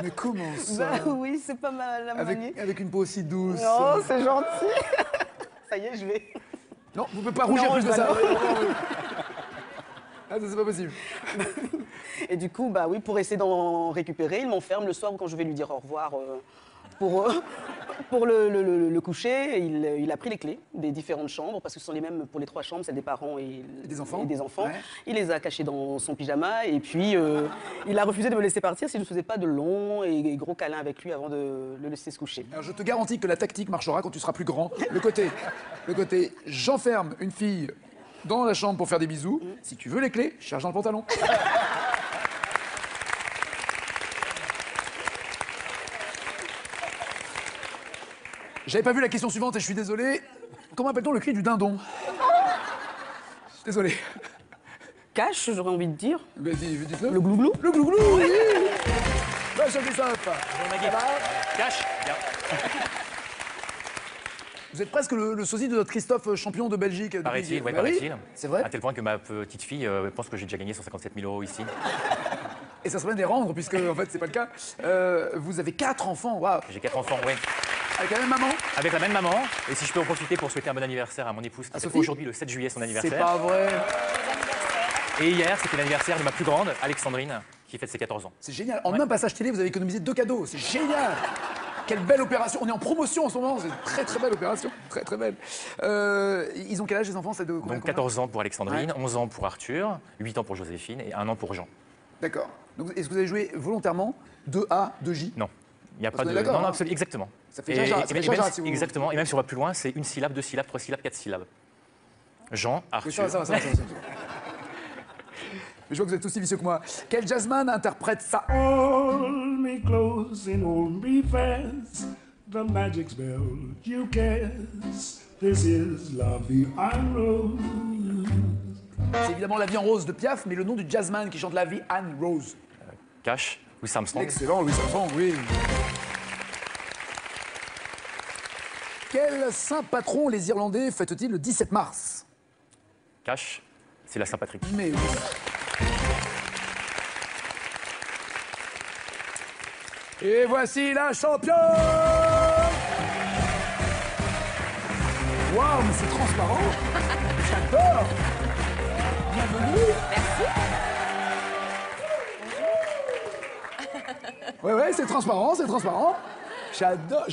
Mais comment ça? Bah oui, c'est pas mal la manier. Avec une peau aussi douce. Non, c'est gentil. Ça y est, je vais. Non, vous ne pouvez pas rougir Non, plus je que ça. vais Ah, ça, c'est pas possible. Et du coup, bah oui, pour essayer d'en récupérer, il m'enferme le soir quand je vais lui dire au revoir pour le coucher. Il a pris les clés des différentes chambres, parce que ce sont les mêmes pour les 3 chambres, c'est des parents et des enfants. Ouais. Il les a cachés dans son pyjama et puis il a refusé de me laisser partir si je ne faisais pas de longs et gros câlins avec lui avant de le laisser se coucher. Alors, je te garantis que la tactique marchera quand tu seras plus grand. Le côté j'enferme une fille dans la chambre pour faire des bisous. Si tu veux les clés, cherche dans le pantalon. J'avais pas vu la question suivante et je suis désolé. Comment appelle-t-on le cri du dindon? Désolé. Cache, j'aurais envie de dire. Dites-le. Le glouglou. Le glouglou, oui. Bah, je dis ça. Cache. Bien. Vous êtes presque le sosie de notre Christophe, champion de Belgique. Paraît-il, Bah paraît-il. C'est vrai. À tel point que ma petite fille pense que j'ai déjà gagné 157 000 € ici. Et ça serait bien de les rendre, puisque en fait, c'est pas le cas. Vous avez 4 enfants, waouh. J'ai 4 enfants, oui. Avec la même maman? Avec la même maman. Et si je peux en profiter pour souhaiter un bon anniversaire à mon épouse, qui Sophie fête aujourd'hui le 7 juillet son anniversaire. C'est pas vrai. Et hier, c'était l'anniversaire de ma plus grande, Alexandrine, qui fête ses 14 ans. C'est génial. En un passage télé, vous avez économisé 2 cadeaux. C'est génial. Quelle belle opération. On est en promotion en ce moment. C'est une très très belle opération. Très très belle. Ils ont quel âge les enfants? C'est de combien? Donc 14 ans pour Alexandrine, 11 ans pour Arthur, 8 ans pour Joséphine et 1 an pour Jean. D'accord. Donc est-ce que vous avez joué volontairement 2A, 2J? Non. Il n'y a pas de. D'accord, Non, non, hein. absolument. Exactement. Ça fait jaja, ça fait jaja, si vous... Exactement. Et même si on va plus loin, c'est 1 syllabe, 2 syllabes, 3 syllabes, 4 syllabes. Jean, Arthur. Oui, ça va. Mais je vois que vous êtes aussi vicieux que moi. Quel jazzman interprète ça? Hold me close and hold me fast. The magic spell you cast. This is love the Anne Rose. C'est évidemment La vie en rose de Piaf, mais le nom du jazzman qui chante La vie Anne Rose. Cash, Louis Armstrong. Excellent, Louis Armstrong, oui. Quel saint patron les Irlandais fêtent-ils le 17 mars? Cash, c'est la Saint-Patrick. Mais oui. Et voici la championne! Waouh, mais c'est transparent! J'adore! Bienvenue! Merci! Ouais, c'est transparent, c'est transparent. J'adore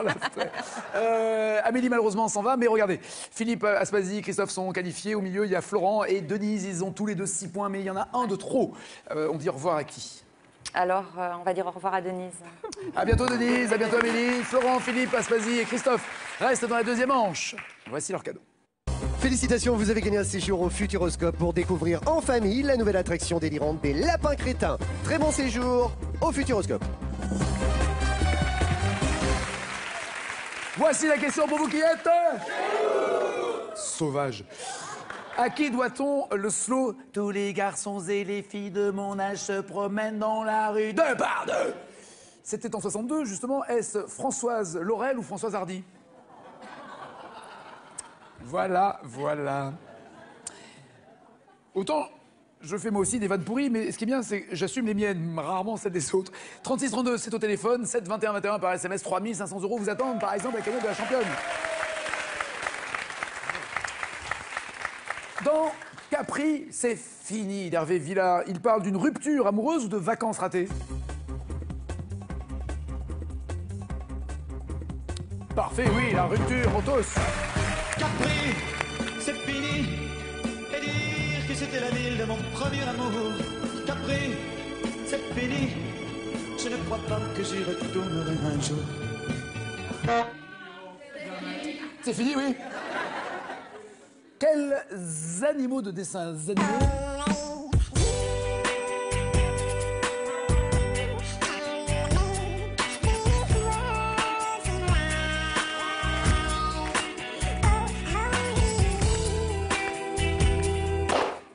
l'abstrait. Amélie, malheureusement, s'en va, mais regardez. Philippe, Aspasie, Christophe sont qualifiés. Au milieu, il y a Florent et Denise. Ils ont tous les deux 6 points, mais il y en a un de trop. On dit au revoir à qui? Alors, on va dire au revoir à Denise. À bientôt, Denise. À bientôt, Amélie. Florent, Philippe, Aspasie et Christophe restent dans la deuxième manche. Voici leur cadeau. Félicitations, vous avez gagné un séjour au Futuroscope pour découvrir en famille la nouvelle attraction délirante des lapins crétins. Très bon séjour au Futuroscope. Voici la question pour vous qui êtes sauvage. À qui doit-on le slow? Tous les garçons et les filles de mon âge se promènent dans la rue 2 par 2. C'était en 62, justement. Est-ce Françoise Laurel ou Françoise Hardy? Voilà. Autant, je fais moi aussi des vannes pourries, mais ce qui est bien, c'est que j'assume les miennes, rarement celles des autres. 3632, c'est au téléphone. 7 21 21 par SMS. 3 500 € vous attendent, par exemple, la cagnotte de la championne. Dans Capri, c'est fini d'Hervé Villard. Il parle d'une rupture amoureuse ou de vacances ratées? Parfait, oui, la rupture, on tous. Capri, c'est fini. Et dire que c'était la ville de mon premier amour. Capri, c'est fini. Je ne crois pas que j'y retournerai un jour. C'est fini, oui. Quels animaux de dessins animés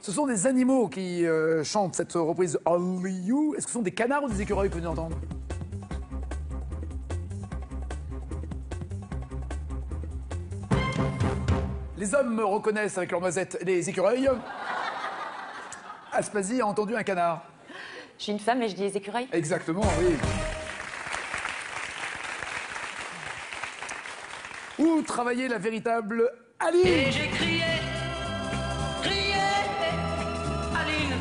ce sont des animaux qui chantent cette reprise Only You. Est-ce que ce sont des canards ou des écureuils que vous venez d'entendre? Les hommes me reconnaissent avec leurs noisettes les écureuils. Aspasie a entendu un canard. Je suis une femme et je dis les écureuils. Exactement, oui. Où travaillait la véritable Aline? Et j'ai crié, Aline,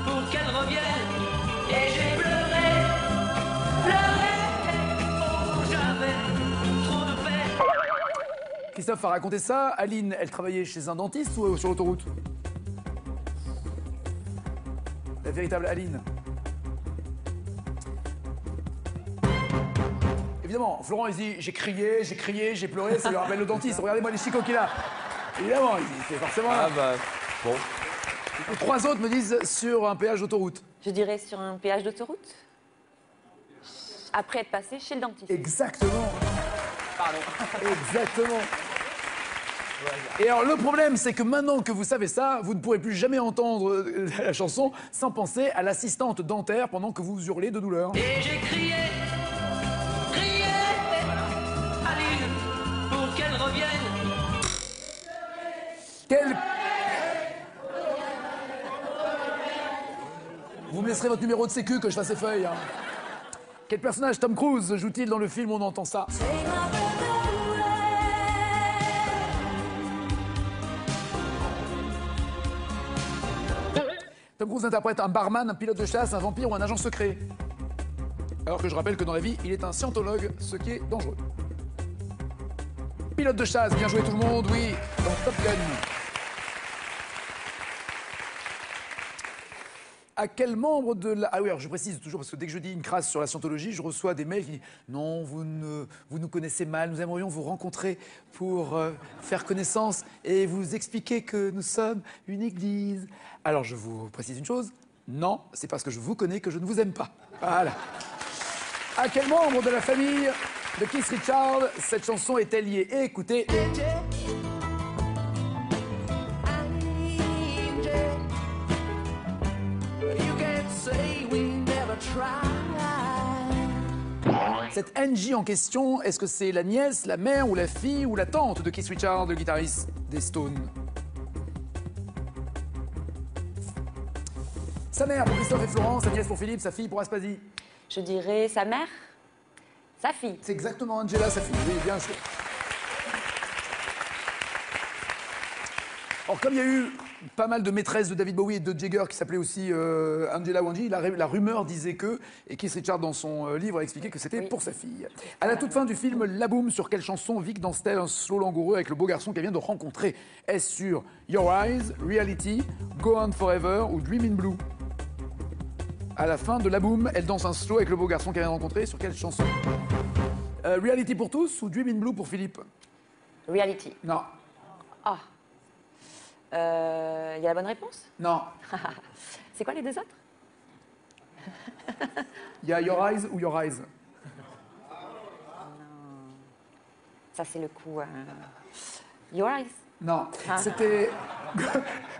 pour qu'elle revienne. Et j'ai pleuré, oh j'avais trop de peine. Christophe a raconté ça. Aline, elle travaillait chez un dentiste ou sur l'autoroute? La véritable Aline. Évidemment, Florent, il dit j'ai crié, j'ai pleuré, ça lui rappelle le dentiste. Regardez-moi les chicots qu'il a. Évidemment, c'est forcément. Ah bah, bon. Et 3 autres me disent sur un péage d'autoroute. Je dirais sur un péage d'autoroute. Après être passé chez le dentiste. Exactement. Pardon. Exactement. Et alors le problème, c'est que maintenant que vous savez ça, vous ne pourrez plus jamais entendre la chanson sans penser à l'assistante dentaire pendant que vous hurlez de douleur. Et j'ai crié, Aline, pour qu'elle revienne. Vous me laisserez votre numéro de sécu que je fasse les feuilles. Hein. Quel personnage Tom Cruise joue-t-il dans le film On entend ça? Tom Cruise interprète un barman, un pilote de chasse, un vampire ou un agent secret. Alors que je rappelle que dans la vie, il est un scientologue, ce qui est dangereux. Pilote de chasse, bien joué tout le monde, oui, dans Top Gun. À quel membre de la... Ah oui, alors je précise toujours, parce que dès que je dis une crasse sur la scientologie, je reçois des mails qui disent « Non, vous nous connaissez mal, nous aimerions vous rencontrer pour faire connaissance et vous expliquer que nous sommes une église. » Alors je vous précise une chose, non, c'est parce que je vous connais que je ne vous aime pas. Voilà. À quel membre de la famille de Keith Richards cette chanson est-elle liée? Et écoutez... Cette Angie en question, est-ce que c'est la nièce, la mère ou la fille ou la tante de Keith Richards, le guitariste des Stones? Sa mère pour Christophe et Florence, sa nièce pour Philippe, sa fille pour Aspasie. Je dirais sa mère, sa fille. C'est exactement Angela, sa fille, oui, bien sûr. Alors, comme il y a eu pas mal de maîtresses de David Bowie et de Jagger qui s'appelaient aussi Angela ou Angie, la rumeur disait que, et Keith Richards dans son livre a expliqué que c'était pour sa fille. À la toute fin du film La Boom, sur quelle chanson Vic danse-t-elle un slow langoureux avec le beau garçon qu'elle vient de rencontrer? Est-ce sur Your Eyes, Reality, Go On Forever ou Dream in Blue? À la fin de La Boom, elle danse un slow avec le beau garçon qu'elle vient de rencontrer. Sur quelle chanson? Reality pour tous ou Dream in Blue pour Philippe? Reality. Non. Ah. Il y a la bonne réponse? Non. C'est quoi les deux autres? Il y a Your Eyes ou Your Eyes? Non. Ça, c'est le coup. Your Eyes? Non. C'était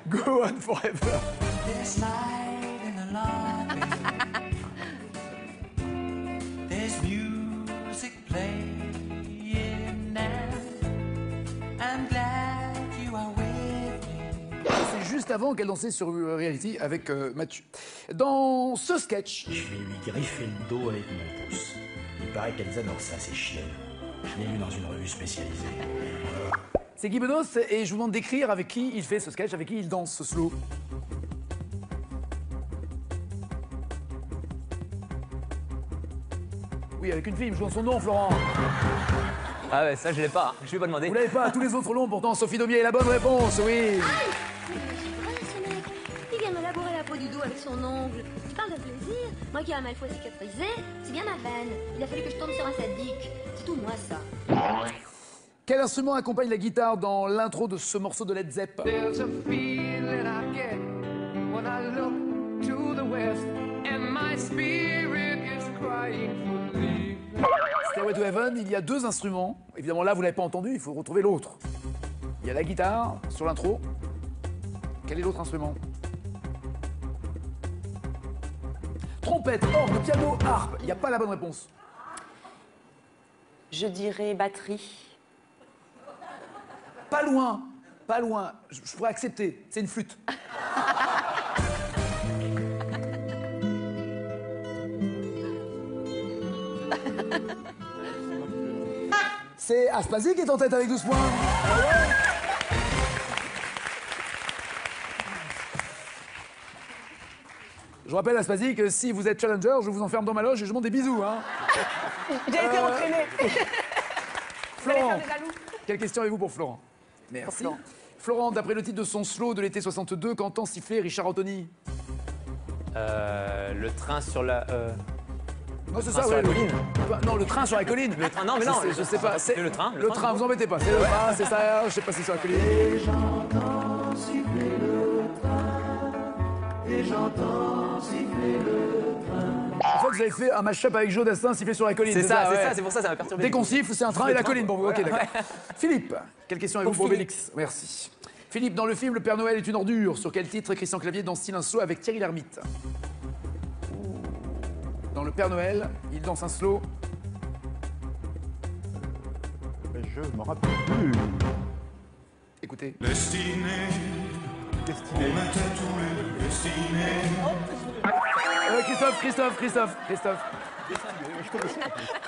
Go On Forever. This night in the lobby, there's music playing now. I'm glad you are with me. C'est juste avant qu'elle dansait sur Reality avec Mathieu. Dans ce sketch... Je vais lui griffer le dos avec mon pouce. Il paraît qu'elles adorent ça, ces chiennes. Je l'ai lu dans une revue spécialisée. C'est Guy Bedos et je vous demande d'écrire avec qui il fait ce sketch, avec qui il danse ce slow. Oui, avec une fille, je donne son nom, Florent. Ah ouais, ça je l'ai pas, je vais pas demander. Vous l'avez pas, tous les autres l'ont, pourtant Sophie Daumier est la bonne réponse, oui. Il vient m'élaborer la peau du dos avec son ongle. Tu parles de plaisir? Moi qui ai un mal fois cicatrisé, c'est bien ma veine. Il a fallu que je tombe sur un sadique. C'est tout moi, ça. Quel instrument accompagne la guitare dans l'intro de ce morceau de Led Zepp? There's a feeling I get when I look to the west and my spirit is crying for leave. Stairway to Heaven, il y a 2 instruments. Évidemment, là, vous l'avez pas entendu, il faut retrouver l'autre. Il y a la guitare sur l'intro. Quel est l'autre instrument? Trompette, orgue, piano, harpe. Il n'y a pas la bonne réponse. Je dirais batterie. Pas loin. Pas loin. Je pourrais accepter. C'est une flûte. C'est Aspasi qui est en tête avec 12 points. Je rappelle Aspasi que si vous êtes challenger, je vous enferme dans ma loge et je monte des bisous. Hein. J'ai été entraînée. Florent, quelle question avez-vous pour Florent? Merci. Florent, d'après le titre de son slow de l'été 62, qu'entend siffler Richard Anthony? Le train sur la... Non, c'est train ça, sur ouais. la colline. Non, le train sur la colline. Le train, non, mais non. Je sais pas. C'est le train. Le train, vous embêtez pas. C'est le train, c'est ça. Je sais pas si c'est sur la colline. Et j'entends siffler le train. Et j'entends siffler le train. En fait, vous avez fait un match-up avec Joe Dassin sifflé sur la colline. C'est ça, ouais. c'est pour ça, ça m'a perturbé. Dès qu'on siffle, c'est un train et la colline pour vous. Ok, d'accord. Philippe, quelle question avez-vous pour Philippe. Bélix? Merci. Philippe, dans le film Le Père Noël est une ordure, sur quel titre Christian Clavier danse-t-il un slow avec Thierry Lhermitte? Dans Le Père Noël, il danse un slow. Je me rappelle plus. Écoutez. Destiné, on était tous les destinés.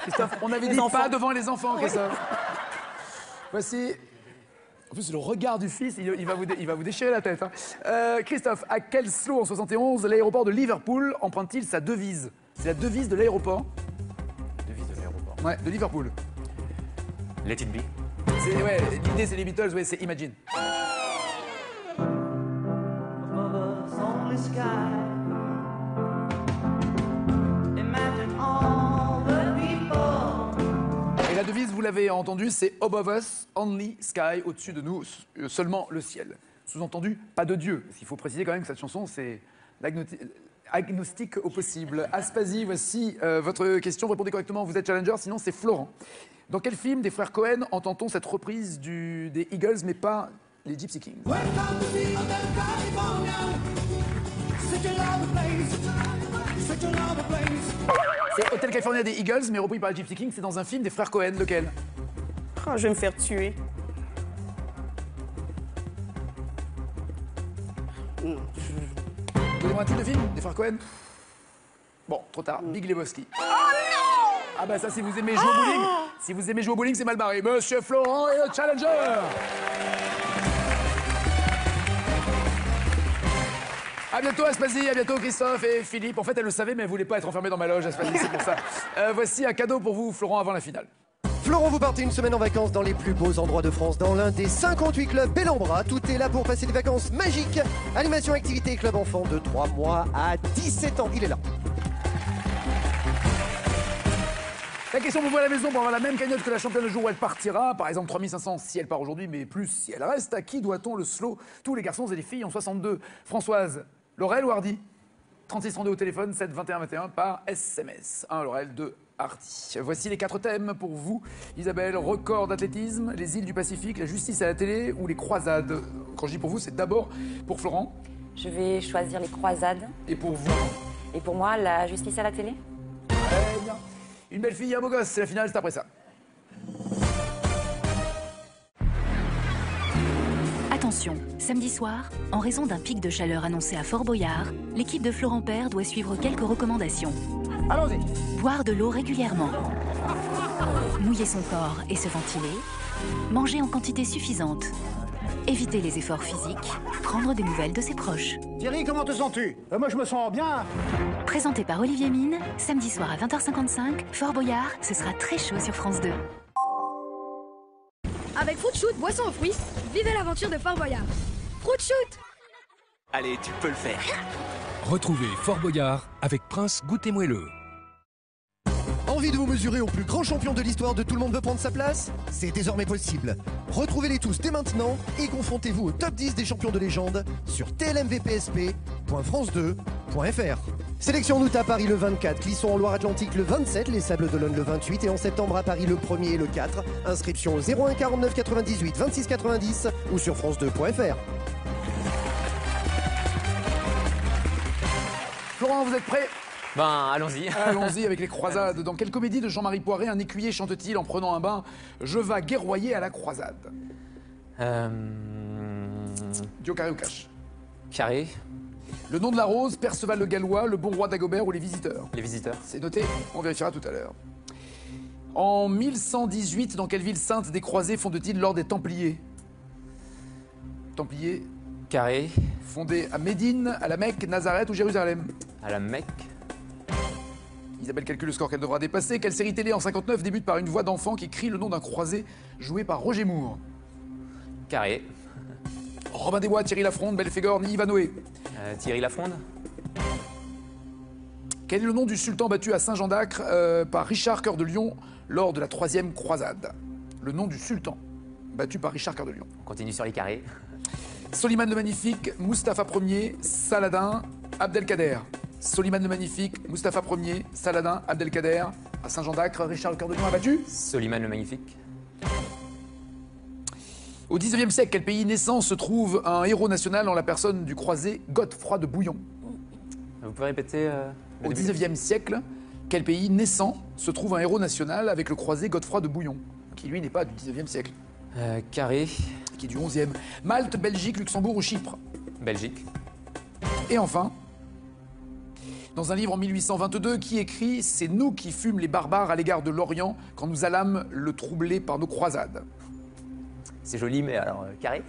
Christophe, on avait dit pas devant les enfants, Christophe. Voici. En plus, le regard du fils, il va vous déchirer la tête. Hein. Christophe, à quel slow en 71 l'aéroport de Liverpool emprunte-t-il sa devise? C'est la devise de l'aéroport. Devise de l'aéroport. Ouais, de Liverpool. Let it be. Ouais, l'idée c'est les Beatles, ouais, c'est Imagine. Above us only sky. Imagine all the people. Et la devise, vous l'avez entendu, c'est Above us, only sky, au-dessus de nous, seulement le ciel. Sous-entendu, pas de Dieu. Parce qu'il faut préciser quand même que cette chanson, c'est agnostique au possible. Aspasi, voici votre question. Vous répondez correctement, vous êtes challenger, sinon c'est Florent. Dans quel film des frères Cohen entend-on cette reprise des Eagles, mais pas les Gypsy Kings? C'est Hotel California des Eagles, mais repris par les Gypsy Kings, c'est dans un film des frères Cohen. Lequel? Oh, je vais me faire tuer. Donnez-moi un titre de film des frères Cohen. Bon, trop tard. Big Lebowski. Oh non! Ah bah ça, si vous aimez jouer au bowling, si vous aimez jouer au bowling, c'est mal barré. Monsieur Florent est le challenger. À bientôt Aspasi, à bientôt Christophe et Philippe. En fait, elle le savait, mais elle voulait pas être enfermée dans ma loge, Aspasi, c'est pour ça. Voici un cadeau pour vous, Florent, avant la finale. Florent, vous partez une semaine en vacances dans les plus beaux endroits de France, dans l'un des 58 clubs Bellambra. Tout est là pour passer des vacances magiques. Animation, activité et club enfant de 3 mois à 17 ans. Il est là. La question pour vous à la maison, pour avoir la même cagnotte que la championne le jour où elle partira, par exemple 3500 si elle part aujourd'hui, mais plus si elle reste, à qui doit-on le slow? Tous les garçons et les filles en 62. Françoise, Laurel ou Hardy? 3632 au téléphone, 7 21 21 par SMS. 1 Laurel, 2 Hardy. Voici les 4 thèmes pour vous. Isabelle, record d'athlétisme, les îles du Pacifique, la justice à la télé ou les croisades? Quand je dis pour vous, c'est d'abord pour Florent. Je vais choisir les croisades. Et pour vous? Et pour moi, la justice à la télé. Très bien. Une belle fille, un beau gosse, c'est la finale, c'est après ça. Attention, samedi soir, en raison d'un pic de chaleur annoncé à Fort Boyard, l'équipe de Florent Père doit suivre quelques recommandations. Allons-y. Boire de l'eau régulièrement. Mouiller son corps et se ventiler. Manger en quantité suffisante. Éviter les efforts physiques. Prendre des nouvelles de ses proches. Thierry, comment te sens-tu? Moi, je me sens bien. Présenté par Olivier Mine, samedi soir à 20h55, Fort Boyard, ce sera très chaud sur France 2. Avec Fruit Shoot, boisson aux fruits, vivez l'aventure de Fort Boyard. Fruit Shoot! Allez, tu peux le faire. Retrouvez Fort Boyard avec Prince Goûter Moelleux. Envie de vous mesurer au plus grand champion de l'histoire de Tout le monde veut prendre sa place? C'est désormais possible. Retrouvez-les tous dès maintenant et confrontez-vous au top 10 des champions de légende sur tlmvpsp.france2.fr. Sélection en août à Paris le 24, Clisson en Loire-Atlantique le 27, les Sables d'Olonne le 28 et en septembre à Paris le 1er et le 4. Inscription au 01 49 98 26 90 ou sur france2.fr. Florent, vous êtes prêt? Ben, allons-y. Allons-y avec les croisades. Dans quelle comédie de Jean-Marie Poiré un écuyer chante-t-il en prenant un bain « Je vas guerroyer à la croisade » Duo carré ou cash? Carré. Le nom de la rose, Perceval le Gallois, le bon roi d'Agobert ou les visiteurs? Les visiteurs. C'est noté, on vérifiera tout à l'heure. En 1118, dans quelle ville sainte des croisés fondent-ils l'ordre des Templiers? Templiers. Carré. Fondé à Médine, à la Mecque, Nazareth ou Jérusalem? À la Mecque. Isabelle calcule le score qu'elle devra dépasser. Quelle série télé en 59 débute par une voix d'enfant qui crie le nom d'un croisé joué par Roger Moore? Carré. Robin des Bois, Thierry Lafronde, Belphégor, ni Ivanhoé? Thierry Lafronde. Quel est le nom du sultan battu à Saint-Jean d'Acre par Richard Cœur de Lion lors de la 3e croisade? Le nom du sultan battu par Richard Cœur de Lion. On continue sur les carrés. Soliman le Magnifique, Mustapha Ier, Saladin, Abdelkader. Soliman le Magnifique, Mustapha Ier, Saladin, Abdelkader. À Saint-Jean d'Acre, Richard Cœur de Lion a battu? Soliman le Magnifique. Au 19e siècle, quel pays naissant se trouve un héros national en la personne du croisé Godefroy de Bouillon? Vous pouvez répéter Au 19e siècle, quel pays naissant se trouve un héros national avec le croisé Godefroy de Bouillon, qui lui n'est pas du 19e siècle? Carré. Qui est du 11e. Malte, Belgique, Luxembourg ou Chypre? Belgique. Et enfin, dans un livre en 1822, qui écrit « C'est nous qui fûmes les barbares à l'égard de l'Orient quand nous allâmes le troubler par nos croisades ». C'est joli, mais alors carré.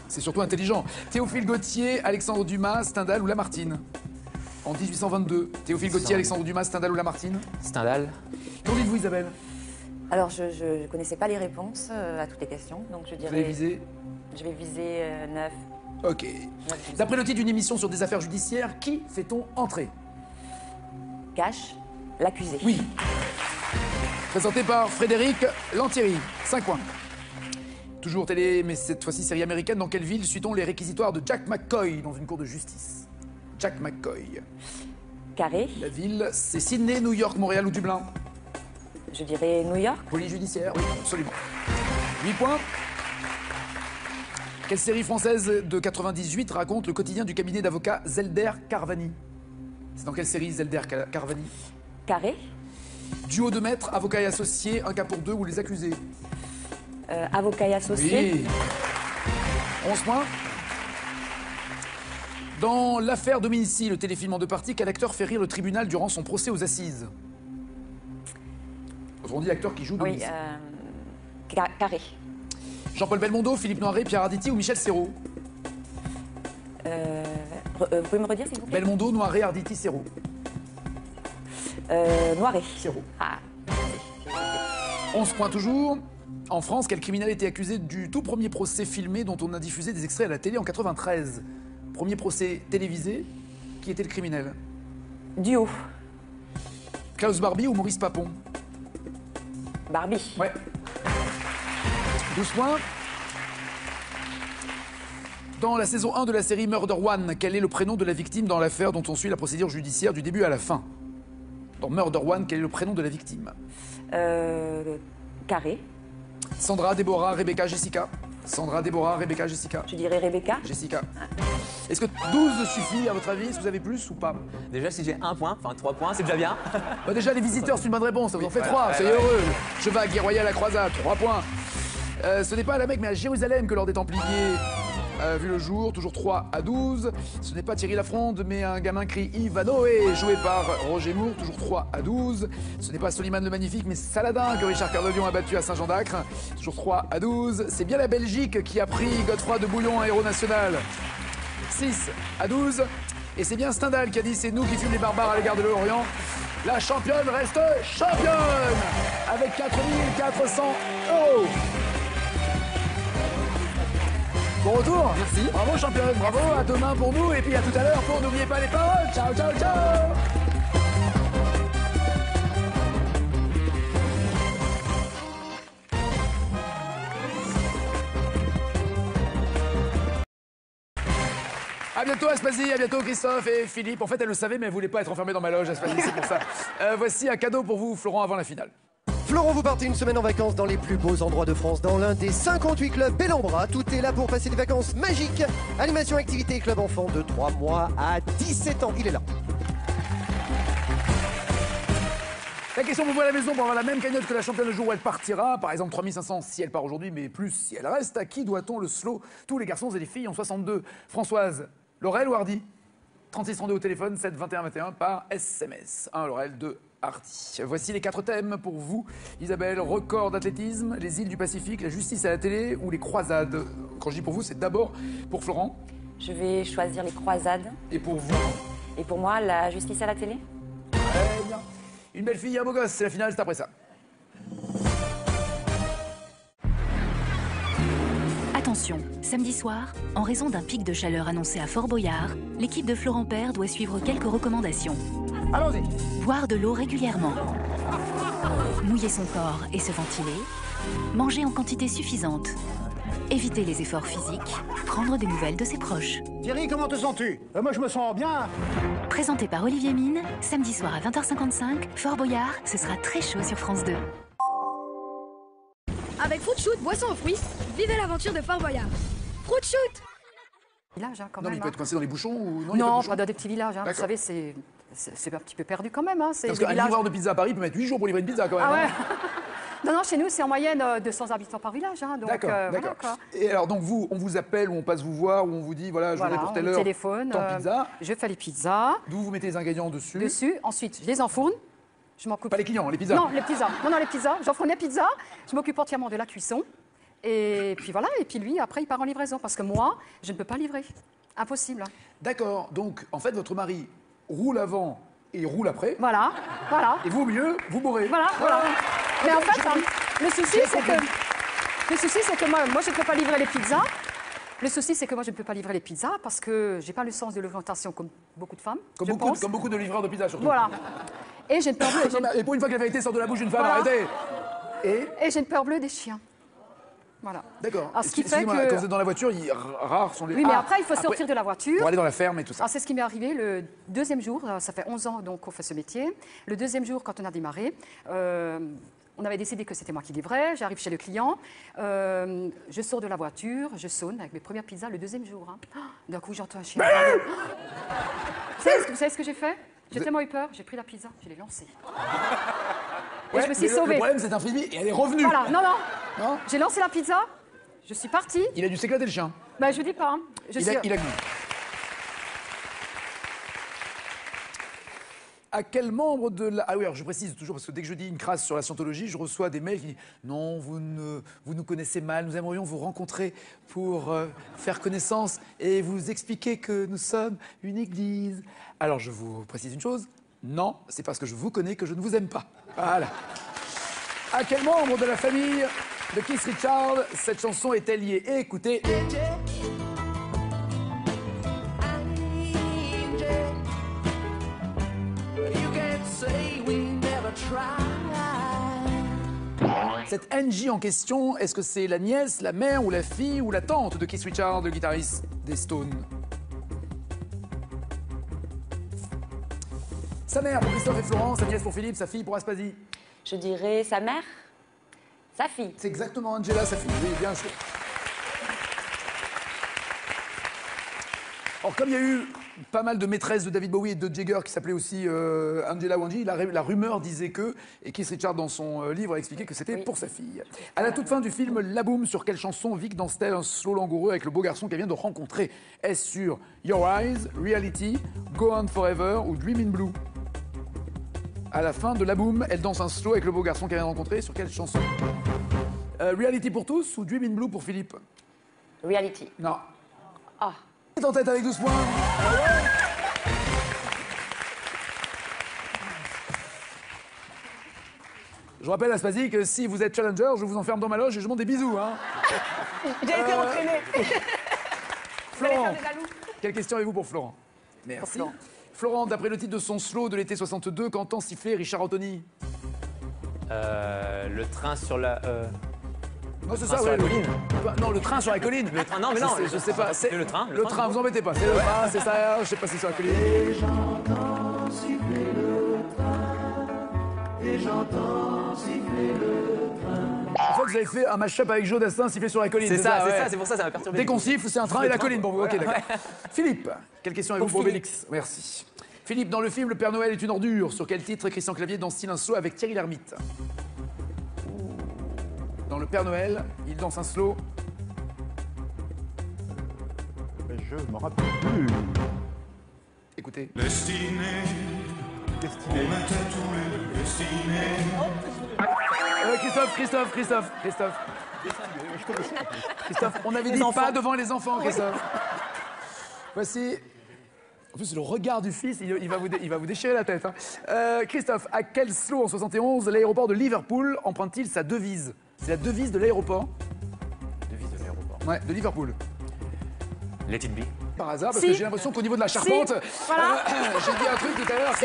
C'est surtout intelligent. Théophile Gautier, Alexandre Dumas, Stendhal ou Lamartine? En 1822. Théophile Gautier, Alexandre Dumas, Stendhal ou Lamartine? Stendhal. Qu'en dites-vous, Isabelle? Alors, je ne connaissais pas les réponses à toutes les questions, donc je dirais... Vous allez viser? Je vais viser 9. Ok. D'après le titre d'une émission sur des affaires judiciaires, qui fait-on entrer? Cash, l'accusé. Oui. Présenté par Frédéric Lantieri. 5 points. Toujours télé, mais cette fois-ci série américaine. Dans quelle ville suit-on les réquisitoires de Jack McCoy dans une cour de justice? Jack McCoy. Carré. La ville, c'est Sydney, New York, Montréal ou Dublin? Je dirais New York. Police judiciaire, oui, absolument. 8 points. Quelle série française de 98 raconte le quotidien du cabinet d'avocats Zelder Carvani? C'est dans quelle série Zelder Carvani? Carré. Duo de maîtres, avocats et associés, un cas pour deux ou les accusés? Avocat et associé. Oui. 11 points. Dans l'affaire Dominici, le téléfilm en 2 parties, quel acteur fait rire le tribunal durant son procès aux assises? On dit acteur qui joue Dominici. Oui, Carré. Jean-Paul Belmondo, Philippe Noiret, Pierre Arditi ou Michel Serrault? Vous pouvez me redire, s'il vous plaît? Belmondo, Noiret, Arditi, Serrault. Noiret. Serrault. Ah. 11 points toujours. En France, quel criminel a été accusé du tout premier procès filmé dont on a diffusé des extraits à la télé en 93? Premier procès télévisé, qui était le criminel? Duo. Klaus Barbie ou Maurice Papon? Barbie. Ouais. 12 points. Dans la saison 1 de la série Murder One, quel est le prénom de la victime dans l'affaire dont on suit la procédure judiciaire du début à la fin? Dans Murder One, quel est le prénom de la victime? Carré. Sandra, Déborah, Rebecca, Jessica. Sandra, Déborah, Rebecca, Jessica. Je dirais Rebecca. Jessica. Est-ce que 12 suffit à votre avis? Est-ce que vous avez plus ou pas? Déjà, si j'ai 1 point, enfin 3 points, c'est déjà bien. Bah déjà, les visiteurs, c'est une bonne réponse. Ça vous en fait voilà, 3. ouais, Soyez ouais. heureux. Cheval, guerre royale, la croisade, 3 points. Ce n'est pas à la Mecque, mais à Jérusalem que l'ordre des Templiers a vu le jour. Toujours 3 à 12. Ce n'est pas Thierry Lafronde, mais un gamin crie Ivanhoé, joué par Roger Moore. Toujours 3 à 12. Ce n'est pas Soliman le Magnifique, mais Saladin que Richard Cœur de Lion a battu à Saint-Jean d'Acre. Toujours 3 à 12. C'est bien la Belgique qui a pris Godefroy de Bouillon, un héros national. 6 à 12. Et c'est bien Stendhal qui a dit c'est nous qui fûmes les barbares à l'égard de l'Orient. La championne reste championne avec 4 400 €. Bon retour. Merci. Bravo championne, bravo, à demain pour nous et puis à tout à l'heure pour N'oubliez pas les paroles. Ciao, ciao, ciao. À bientôt Aspasie, à bientôt Christophe et Philippe. En fait, elle le savait, mais elle voulait pas être enfermée dans ma loge, Aspasie, c'est pour ça. Voici un cadeau pour vous, Florent, avant la finale. Florent, vous partez une semaine en vacances dans les plus beaux endroits de France, dans l'un des 58 clubs Bellambra. Tout est là pour passer des vacances magiques. Animation, activité, club enfant de 3 mois à 17 ans. Il est là. La question pour vous à la maison, pour avoir la même cagnotte que la championne le jour où elle partira, par exemple 3500 si elle part aujourd'hui, mais plus si elle reste, à qui doit-on le slow? Tous les garçons et les filles en 62. Françoise, Laurel ou Hardy? 3632 au téléphone, 7 21 21 par SMS. 1 Laurel, 2 Hardy. Voici les 4 thèmes pour vous. Isabelle, record d'athlétisme, les îles du Pacifique, la justice à la télé ou les croisades? Quand je dis pour vous, c'est d'abord pour Florent. Je vais choisir les croisades. Et pour vous? Et pour moi, la justice à la télé. Très bien. Une belle fille, un beau gosse, c'est la finale, c'est après ça. Attention, samedi soir, en raison d'un pic de chaleur annoncé à Fort Boyard, l'équipe de Florent Père doit suivre quelques recommandations. Allons-y. Boire de l'eau régulièrement. Mouiller son corps et se ventiler. Manger en quantité suffisante. Éviter les efforts physiques. Prendre des nouvelles de ses proches. Thierry, comment te sens-tu? Moi, je me sens bien. Présenté par Olivier Mine, samedi soir à 20h55, Fort Boyard, ce sera très chaud sur France 2. Avec Fruit Shoot, boisson aux fruits, vivez l'aventure de Fort Boyard. Fruit Shoot! Village, hein, quand Non, mais même. il peut être coincé dans les bouchons ou non? Non, il pas dans des petits villages. Hein. Vous savez, c'est un petit peu perdu quand même. Hein. Parce qu'un livreur de pizza à Paris peut mettre 8 jours pour livrer une pizza quand même. Ah ouais. Hein. Non, chez nous, c'est en moyenne 200 habitants par village. Hein, D'accord, d'accord. Voilà, et alors, donc vous, on vous appelle ou on passe vous voir ou on vous dit, voilà, je voudrais pour telle heure téléphone, tant de pizza. Je fais les pizzas. D'où vous mettez les ingrédients dessus. Ensuite, je les enfourne. Je m'occupe. Pas les clients, les pizzas. Non, les pizzas. Non, les pizzas. J'enfourne les pizzas. Je m'occupe entièrement de la cuisson. Et puis voilà, et puis lui, après, il part en livraison. Parce que moi, je ne peux pas livrer. Impossible. D'accord, donc en fait, votre mari roule avant et roule après. Voilà. Et vous, au milieu, vous bourrez. Voilà. Mais en fait, le souci, c'est que moi, je ne peux pas livrer les pizzas. Le souci, c'est que moi, je ne peux pas livrer les pizzas parce que je n'ai pas le sens de l'orientation comme beaucoup de femmes. Comme beaucoup de livreurs de pizza, surtout. Voilà. Et j'ai une peur bleue. Et pour une fois que la vérité sort de la bouche d'une femme, Voilà. arrêtez. Et j'ai une peur bleue des chiens. Voilà. D'accord. Alors, ce qui fait que... Quand vous êtes dans la voiture, rares sont les... Oui, mais après, il faut sortir de la voiture. Pour aller dans la ferme et tout ça. Alors, c'est ce qui m'est arrivé le deuxième jour. Ça fait 11 ans donc, qu'on fait ce métier. Le deuxième jour, quand on a démarré, on avait décidé que c'était moi qui livrais. J'arrive chez le client. Je sors de la voiture. Je sonne avec mes premières pizzas le deuxième jour. Hein. D'un coup, j'entends un chien. Vous savez ce que j'ai fait? J'ai tellement eu peur. J'ai pris la pizza. Je l'ai lancée. Et je me suis sauvée. Le problème, c'est un frisbee et elle est revenue. Voilà, non. J'ai lancé la pizza, je suis partie. Il a dû s'éclater le chien. Ben, je vous dis pas. Hein. Il a gagné. À quel membre de la... Ah oui, alors je précise toujours, parce que dès que je dis une crasse sur la scientologie, je reçois des mails qui disent « Non, vous nous connaissez mal, nous aimerions vous rencontrer pour faire connaissance et vous expliquer que nous sommes une église. » Alors je vous précise une chose, non, c'est parce que je vous connais que je ne vous aime pas. Voilà. À quel membre de la famille de Keith Richards cette chanson est-elle liée? Écoutez. Cette Angie en question, est-ce que c'est la nièce, la mère ou la fille ou la tante de Keith Richards, le guitariste des Stones? Sa mère pour Christophe et Florence, sa nièce pour Philippe, sa fille pour Aspasie. Je dirais sa mère, sa fille. C'est exactement Angela, sa fille, oui, bien sûr. Alors, comme il y a eu pas mal de maîtresses de David Bowie et de Jagger qui s'appelaient aussi Angela ou Angie, la rumeur disait que, et Keith Richards dans son livre a expliqué que c'était pour sa fille. À la toute fin du film La Boom, sur quelle chanson Vic danse-t-elle un slow langoureux avec le beau garçon qu'elle vient de rencontrer? Est-ce sur Your Eyes, Reality, Go On Forever ou Dream in Blue? À la fin de La Boom, elle danse un slow avec le beau garçon qu'elle vient de rencontrer. Sur quelle chanson? Reality pour tous ou Dream in Blue pour Philippe? Reality. Non. Ah. Il est en tête avec 12 points. Je rappelle à Spazi que si vous êtes challenger, je vous enferme dans ma loge et je monte des bisous. Hein. J'ai été entraînée. Florent, quelle question avez-vous pour Florent? Merci. Florent, d'après le titre de son slow de l'été 62, qu'entend siffler Richard Anthony? Le train sur la... Non, c'est train ça, sur ouais. la colline. Non, le train sur la colline. Le train, non, mais non. Je sais pas. C'est le train. Le train, vous embêtez pas. C'est le train, c'est ça. Je sais pas si c'est sur la colline. Et j'entends siffler le train. Et j'entends siffler le train. En fait, vous avez fait un mash-up avec Joe Dassin siffler sur la colline. C'est ça, c'est pour ça, ça m'a perturbé. Dès qu'on siffle, c'est un train et la colline pour vous. Ok, d'accord. Philippe, quelle question avez-vous pour Philippe. Félix? Merci. Philippe, dans le film Le Père Noël est une ordure, sur quel titre Christian Clavier danse-t-il un slow avec Thierry Lhermitte? Dans Le Père Noël, il danse un slow. Je me rappelle plus. Écoutez. Destiné. On était tous les deux destinés. Christophe, on avait dit pas devant les enfants, Christophe. Voici. En plus, le regard du fils, il va vous déchirer la tête. Hein. Christophe, à quel slow en 71 l'aéroport de Liverpool emprunte-t-il sa devise? C'est la devise de l'aéroport. Devise de l'aéroport. Ouais, de Liverpool. Let it be. Par hasard, parce que j'ai l'impression qu'au niveau de la charpente, Voilà. j'ai dit un truc tout à l'heure.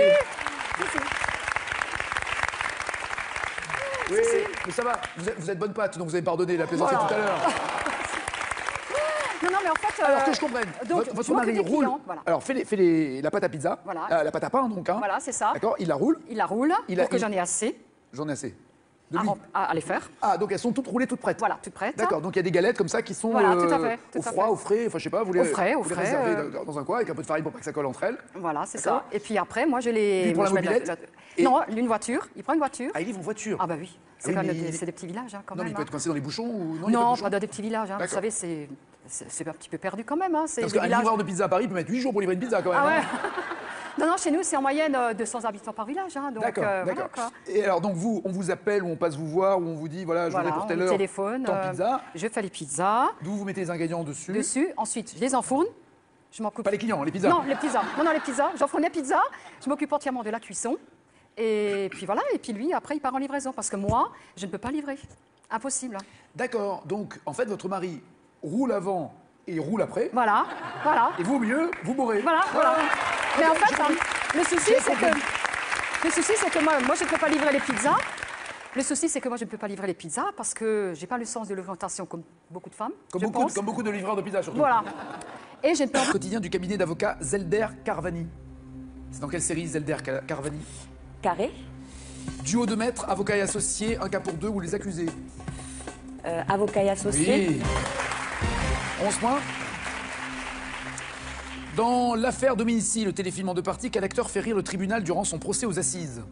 Oui, mais ça va, vous êtes bonne patte, donc vous avez pardonné la plaisanterie tout à l'heure. Non, mais en fait... Alors que je comprenne, donc, votre mari roule... Voilà. Alors, fait la pâte à pizza, Voilà. la pâte à pain, donc. Hein. Voilà, c'est ça. D'accord, il la roule. Il la roule, pour que j'en ai assez. J'en ai assez. À les faire. Ah, donc elles sont toutes roulées, toutes prêtes. Voilà, toutes prêtes. D'accord, donc il y a des galettes comme ça qui sont Voilà, tout à fait, au froid, au frais, enfin je sais pas, vous les, au frais, vous les réservez dans un coin avec un peu de farine pour pas que ça colle entre elles. Voilà, c'est ça. Et puis après, moi je les... Lui, pour la je mets mobilette Non, une voiture. Il prend une voiture. Ah, il livre en voiture. Ah bah oui. C'est quand même c'est des petits villages hein, quand non, même. mais il peut être coincé dans les bouchons ou non, pas dans des petits villages. Hein. Vous savez, c'est un petit peu perdu quand même. Hein. Parce qu'un livreur de pizza à Paris peut mettre 8 jours pour livrer une pizza quand même. Ah ouais. Hein. Non, chez nous, c'est en moyenne 200 habitants par village. Hein, d'accord. Voilà, et alors, donc vous, on vous appelle ou on passe vous voir ou on vous dit, voilà, je voudrais pour telle heure téléphone, tant pizza. Je fais les pizzas. D'où vous mettez les ingrédients dessus. Ensuite, je les enfourne. Je m'occupe. Pas les clients, les pizzas. Non, les pizzas. Non, les pizzas. J'enfourne les pizzas. Je m'occupe entièrement de la cuisson. Et puis voilà. Et puis lui, après, il part en livraison. Parce que moi, je ne peux pas livrer. Impossible. D'accord. Donc, en fait, votre mari roule avant et roule après. Voilà. Et vous, au milieu, vous bourrez. Voilà. Mais en fait, le souci, c'est que moi, je ne peux pas livrer les pizzas. Le souci, c'est que moi, je ne peux pas livrer les pizzas parce que je n'ai pas le sens de l'orientation comme beaucoup de femmes. Comme beaucoup de livreurs de pizza, surtout. Voilà. Et je ne peux pas... Quotidien du cabinet d'avocats Zelder Carvani. C'est dans quelle série Zelder Carvani? Carré. Duo de maîtres, avocats et associés, un cas pour deux ou les accusés. Avocats et associés. Oui. 11 points. Dans l'affaire Dominici, le téléfilm en deux parties, quel acteur fait rire le tribunal durant son procès aux assises?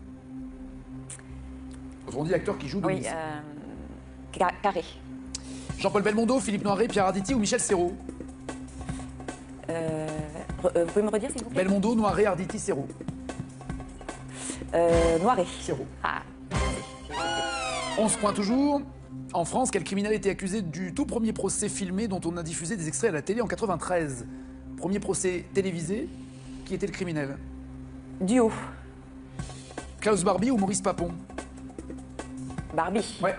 On dit acteur qui joue Dominici. Oui, Carré. Jean-Paul Belmondo, Philippe Noiret, Pierre Arditi ou Michel Serrault? Vous pouvez me redire, s'il vous plaît? Belmondo, Noiret, Arditi, Serrault. Noiret. Serrault. Ah. 11 points toujours. En France, quel criminel a été accusé du tout premier procès filmé dont on a diffusé des extraits à la télé en 93? Premier procès télévisé, qui était le criminel? Duo. Klaus Barbie ou Maurice Papon? Barbie. Ouais.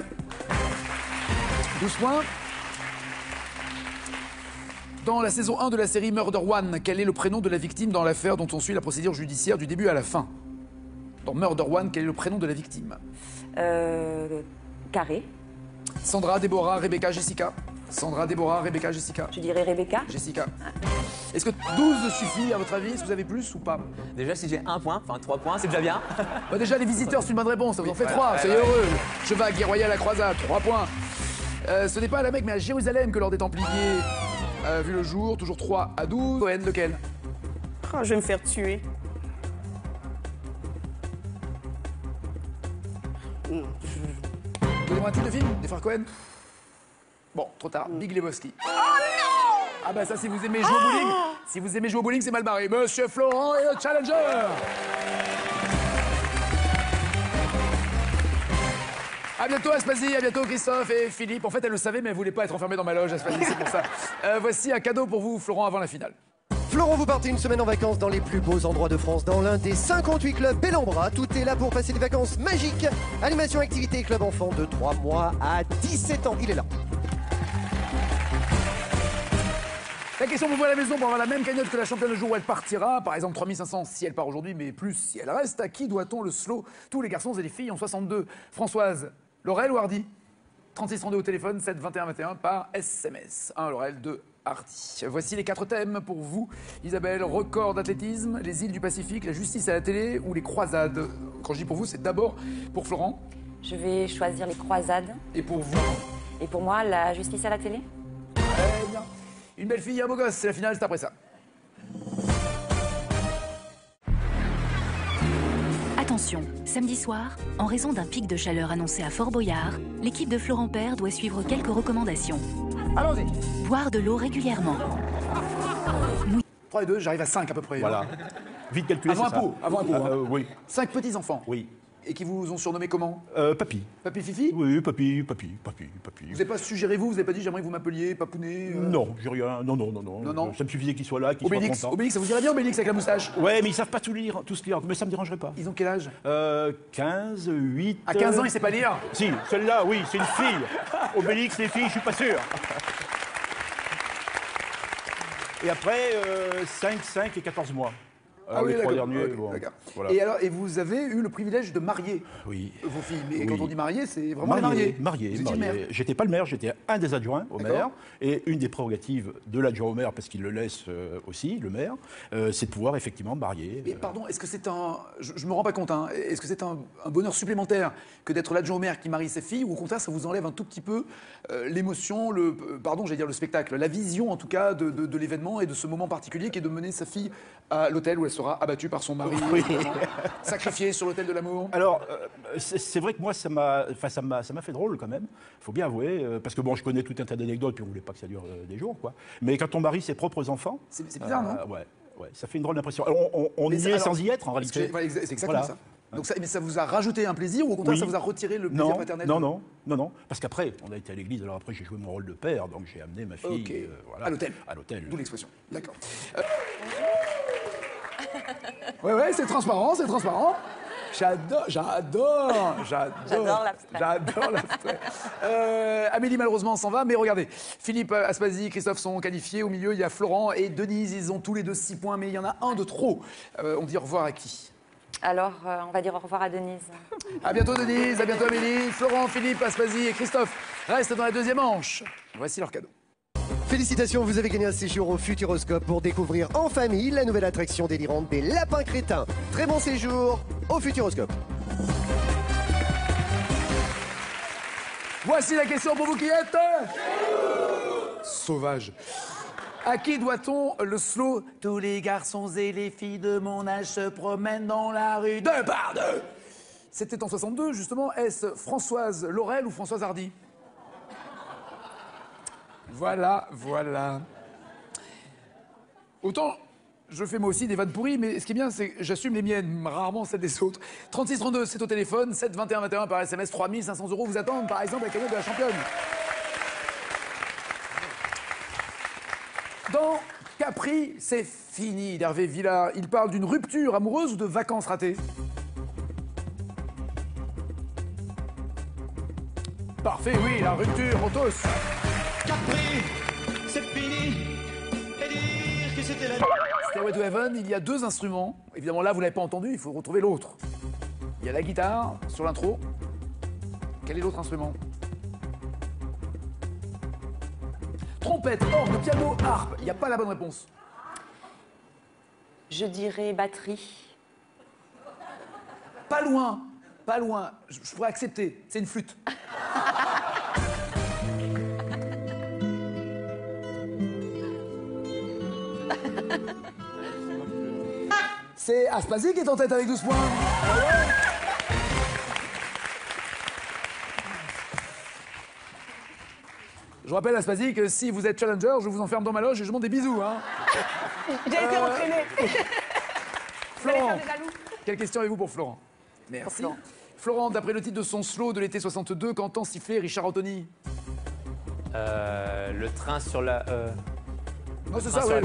12 points. Dans la saison 1 de la série Murder One, quel est le prénom de la victime dans l'affaire dont on suit la procédure judiciaire du début à la fin? Dans Murder One, quel est le prénom de la victime? Carré. Sandra, Déborah, Rebecca, Jessica. Sandra, Déborah, Rebecca, Jessica. Je dirais Rebecca. Jessica. Est-ce que 12 suffit à votre avis? Est-ce que vous avez plus ou pas? Déjà, si j'ai 1 point, enfin 3 points, c'est déjà bien. Bah déjà, les visiteurs, c'est une bonne réponse. Ça vous en fait 3. Soyez heureux. Cheval, guerre royale à croisade, 3 points. Ce n'est pas à la Mecque, mais à Jérusalem que l'ordre des Templiers a vu le jour. Toujours 3 à 12. Cohen, lequel? Oh, je vais me faire tuer. Donnez-moi un titre de film, des frères Cohen. Bon, trop tard. Big Lebowski. Oh non! Ah bah ça, si vous aimez jouer au bowling, si vous aimez jouer au bowling, c'est mal barré. Monsieur Florent et le Challenger. À bientôt Aspasie, à bientôt Christophe et Philippe. En fait, elle le savait, mais elle voulait pas être enfermée dans ma loge, Aspasie, c'est pour ça. Voici un cadeau pour vous, Florent, avant la finale. Florent, vous partez une semaine en vacances dans les plus beaux endroits de France, dans l'un des 58 clubs Bellambra. Tout est là pour passer des vacances magiques. Animation, activité, club enfant de 3 mois à 17 ans. Il est là. La question pour vous à la maison, pour avoir la même cagnotte que la championne le jour où elle partira, par exemple 3500 si elle part aujourd'hui, mais plus si elle reste, à qui doit-on le slow? Tous les garçons et les filles en 62. Françoise, Laurel ou Hardy? 3632 au téléphone, 7 21 21 par SMS. 1 Laurel, 2 Hardy. Voici les 4 thèmes pour vous. Isabelle, record d'athlétisme, les îles du Pacifique, la justice à la télé ou les croisades? Quand je dis pour vous, c'est d'abord pour Florent. Je vais choisir les croisades. Et pour vous? Et pour moi, la justice à la télé. Très bien. Une belle fille et un beau gosse, c'est la finale, c'est après ça. Attention, samedi soir, en raison d'un pic de chaleur annoncé à Fort Boyard, l'équipe de Florent Père doit suivre quelques recommandations. Allons-y. Boire de l'eau régulièrement. 3 et 2, j'arrive à 5 à peu près. Voilà. Vite calculé, Avant un c'est ça. pot, avant un pot. Hein. Oui. 5 petits-enfants. Oui. Et qui vous ont surnommé comment? Papy. Papy Fifi? Oui, papy. Vous n'avez pas suggéré vous n'avez pas dit j'aimerais que vous m'appeliez Papounet Non, j'ai rien. Non. Ça me suffisait qu'il soit là, qu'il soit content. Obélix, ça vous irait bien Obélix avec la moustache? Ouais, mais ils savent pas tous lire, mais ça me dérangerait pas. Ils ont quel âge? 15, 8... À 15 ans, il sait pas lire? Si, celle-là, oui, c'est une fille. Obélix, les filles, je suis pas sûr. Et après, 5 et 14 mois. Alors, les 3 derniers, okay, bon, voilà. Et vous avez eu le privilège de marier vos filles. Mais quand on dit marier, c'est vraiment marié. marié. J'étais pas le maire, j'étais un des adjoints au maire. Et une des prérogatives de l'adjoint au maire, parce qu'il le laisse aussi, le maire, c'est de pouvoir effectivement marier. Mais pardon, est-ce que c'est un... Je me rends pas compte, hein, est-ce que c'est un bonheur supplémentaire que d'être l'adjoint au maire qui marie ses filles, ou au contraire, ça vous enlève un tout petit peu l'émotion, le spectacle, la vision en tout cas de l'événement et de ce moment particulier qui est de mener sa fille à l'hôtel où elle sera abattue par son mari, sacrifiée sur l'autel de l'amour? Alors, c'est vrai que moi, ça m'a fait drôle quand même, il faut bien avouer, parce que bon, je connais tout un tas d'anecdotes, puis on voulait pas que ça dure des jours, quoi. Mais quand on marie ses propres enfants... C'est bizarre, non? Ouais, ça fait une drôle d'impression. On y est sans y être, en réalité. C'est exactement ça. Donc mais ça vous a rajouté un plaisir, ou au contraire, ça vous a retiré le plaisir paternel? Non, parce qu'après, on a été à l'église, alors après, j'ai joué mon rôle de père, donc j'ai amené ma fille... À l'hôtel. D'où l'expression. D'accord. Ouais, c'est transparent. J'adore l'abstrait. Amélie, malheureusement, s'en va, mais regardez. Philippe, Aspasie, Christophe sont qualifiés. Au milieu, il y a Florent et Denise. Ils ont tous les deux 6 points, mais il y en a un de trop. On dit au revoir à qui? Alors, on va dire au revoir à Denise. À bientôt, Denise. À bientôt, Amélie. Florent, Philippe, Aspasie et Christophe restent dans la deuxième manche. Voici leur cadeau. Félicitations, vous avez gagné un séjour au Futuroscope pour découvrir en famille la nouvelle attraction délirante des lapins crétins. Très bon séjour au Futuroscope. Voici la question pour vous qui êtes... Sauvage. À qui doit-on le slow « Tous les garçons et les filles de mon âge se promènent dans la rue 2 par 2 ». C'était en 62, justement. Est-ce Françoise Laurel ou Françoise Hardy? Voilà. Autant, je fais moi aussi des vannes pourries, mais ce qui est bien, c'est que j'assume les miennes, rarement celles des autres. 3632, c'est au téléphone, 7 21 21 par SMS, 3500 € vous attendent, par exemple, la cagnotte de la championne. Dans Capri, c'est fini d'Hervé Villard. Il parle d'une rupture amoureuse ou de vacances ratées? Parfait, oui, la rupture, on tous. Capri, c'est fini. Et dire que c'était la... Stairway to Heaven, il y a 2 instruments. Évidemment, là, vous ne l'avez pas entendu, il faut retrouver l'autre. Il y a la guitare sur l'intro. Quel est l'autre instrument? Trompette, orgue, piano, harpe. Il n'y a pas la bonne réponse. Je dirais batterie. Pas loin. Je pourrais accepter. C'est une flûte. C'est Aspasie qui est en tête avec 12 points. Je rappelle Aspasie que si vous êtes challenger, je vous enferme dans ma loge et je monte des bisous. Hein. J'ai été entraînée. Florent, quelle question avez-vous pour Florent? Merci. Florent, d'après le titre de son slow de l'été 62, qu'entend siffler Richard Anthony? Le train sur la... Non, c'est ça, ouais.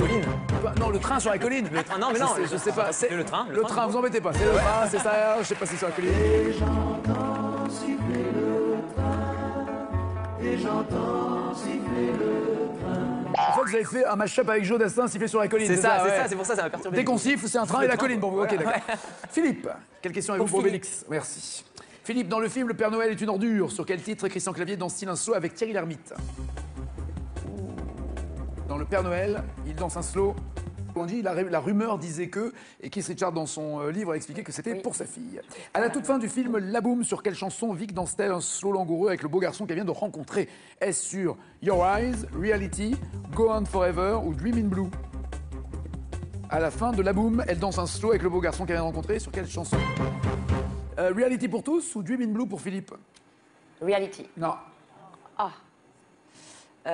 Non, le train sur la colline. Le train, non, mais non. Je sais pas. C'est le train. Le train, vous embêtez pas. C'est le train, c'est ça. Je sais pas si c'est sur la colline. Et j'entends siffler le train. Et j'entends siffler le train. En fait, vous avez fait un mash-up avec Joe Dassin sifflé sur la colline. C'est ça, c'est pour ça, ça m'a perturbé. Dès qu'on siffle, c'est un train et la colline pour vous. Ok, d'accord. Philippe, quelle question avez-vous pour Philippe. Obélix? Merci. Philippe, dans le film Le Père Noël est une ordure, sur quel titre Christian Clavier danse-t-il un slow avec Thierry Lhermitte? Dans Le Père Noël, il danse un slow. On dit, la rumeur disait que, et Keith Richards dans son livre a expliqué que c'était pour sa fille. À la toute fin du film La Boum, sur quelle chanson Vic danse-t-elle un slow langoureux avec le beau garçon qu'elle vient de rencontrer? Est-ce sur Your Eyes, Reality, Go On Forever ou Dream in Blue? À la fin de La Boum, elle danse un slow avec le beau garçon qu'elle vient de rencontrer. Sur quelle chanson? Reality pour tous ou Dream in Blue pour Philippe? Reality. Non. Ah. Il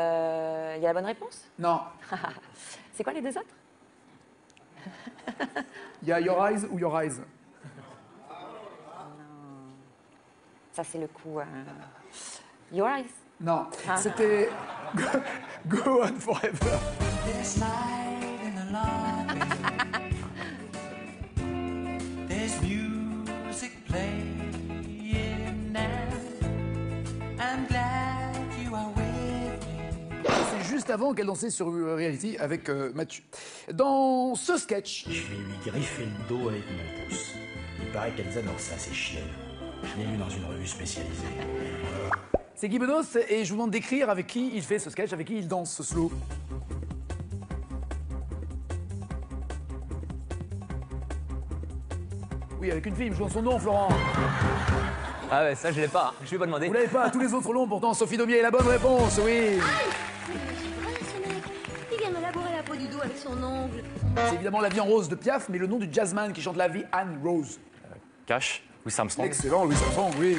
y a la bonne réponse? Non. C'est quoi les deux autres? Il y a Your Eyes ou Your Eyes? Ça, c'est le coup. Your Eyes? Non. C'était Go On Forever. This night in the lobby, there's music playing now. I'm glad you are with me. C'est juste avant qu'elle dansait sur Reality avec Mathieu. Dans ce sketch... Je vais lui griffer le dos avec mon pouce. Il paraît qu'elles adorent ça, ces chiennes. Je l'ai lu dans une revue spécialisée. C'est Guy Bedos et je vous demande d'écrire avec qui il fait ce sketch, avec qui il danse ce slow. Oui, avec une fille, je donne son nom, Florent. Ah ouais, ça je l'ai pas, je vais pas demander. Vous l'avez pas, tous les autres l'ont, pourtant Sophie Daumier est la bonne réponse, oui. Ce mec, il vient me labourer la peau du dos avec son ongle. C'est évidemment La vie en rose de Piaf, mais le nom du jazzman qui chante La vie, Anne Rose. Cash, Louis Armstrong. Excellent, Louis Armstrong, oui.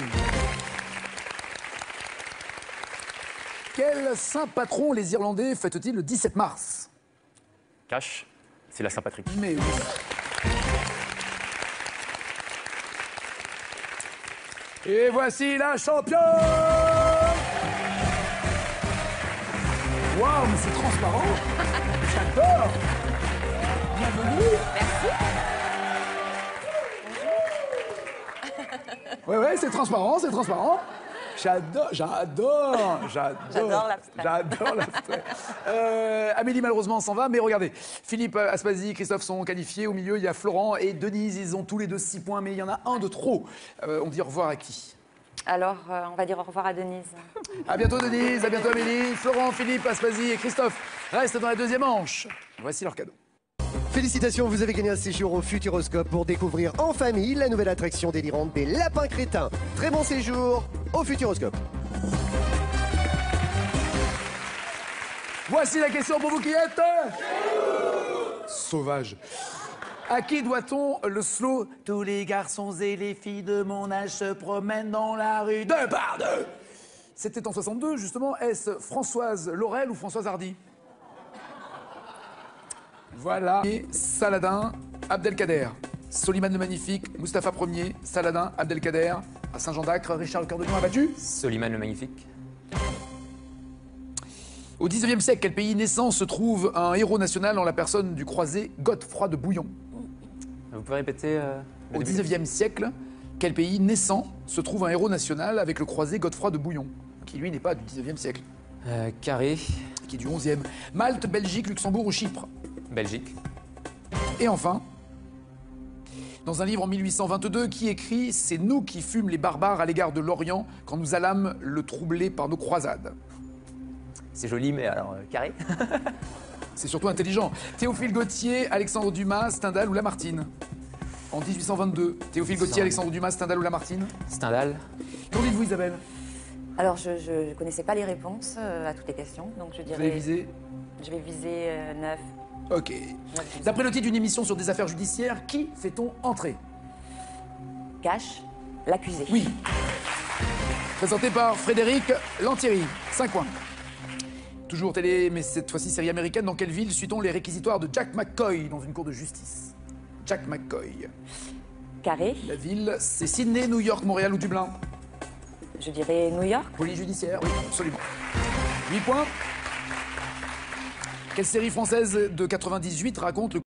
Quel saint patron les Irlandais fêtent-ils le 17 mars? Cash, c'est la Saint-Patrick. Mais oui. Et voici la championne! Waouh, mais c'est transparent! J'adore! Bienvenue! Merci! Ouais, c'est transparent, c'est transparent. J'adore l'abstrait. Amélie, malheureusement, s'en va, mais regardez. Philippe, Aspasie, Christophe sont qualifiés. Au milieu, il y a Florent et Denise. Ils ont tous les deux 6 points, mais il y en a un de trop. On dit au revoir à qui? Alors, on va dire au revoir à Denise. À bientôt, Denise. À bientôt, Amélie. Florent, Philippe, Aspasie et Christophe restent dans la deuxième manche. Voici leur cadeau. Félicitations, vous avez gagné un séjour au Futuroscope pour découvrir en famille la nouvelle attraction délirante des lapins crétins. Très bon séjour au Futuroscope. Voici la question pour vous qui êtes sauvage. À qui doit-on le slow? Tous les garçons et les filles de mon âge se promènent dans la rue deux par deux. C'était en 62, justement. Est-ce Françoise Laurel ou Françoise Hardy? Voilà. Et Saladin, Abdelkader. Soliman le Magnifique, Mustapha Ier, Saladin, Abdelkader. À Saint-Jean-d'Acre, Richard le Cœur de Lion a battu Soliman le Magnifique. Au XIXe siècle, quel pays naissant se trouve un héros national en la personne du croisé Godefroy de Bouillon? Vous pouvez répéter Au XIXe siècle, quel pays naissant se trouve un héros national avec le croisé Godefroy de Bouillon, qui lui n'est pas du XIXe siècle? Carré. Qui est du XIe. Malte, Belgique, Luxembourg ou Chypre? Belgique. Et enfin, dans un livre en 1822, qui écrit « C'est nous qui fûmes les barbares à l'égard de l'Orient quand nous allâmes le troubler par nos croisades ». C'est joli, mais alors carré. C'est surtout intelligent. Théophile Gautier, Alexandre Dumas, Stendhal ou Lamartine? En 1822. Théophile Gautier, Alexandre Dumas, Stendhal ou Lamartine? Stendhal. Qu'en dites-vous, Isabelle? Alors, je ne connaissais pas les réponses à toutes les questions, donc je dirais... Vous allez viser? Je vais viser 9. Ok. D'après le titre d'une émission sur des affaires judiciaires, qui fait-on entrer? Cash, l'accusé. Oui. Présenté par Frédéric Lantieri. 5 points. Toujours télé, mais cette fois-ci série américaine. Dans quelle ville suit-on les réquisitoires de Jack McCoy dans une cour de justice? Jack McCoy. Carré. La ville, c'est Sydney, New York, Montréal ou Dublin? Je dirais New York. Police judiciaire, oui, absolument. 8 points. Quelle série française de 98 raconte le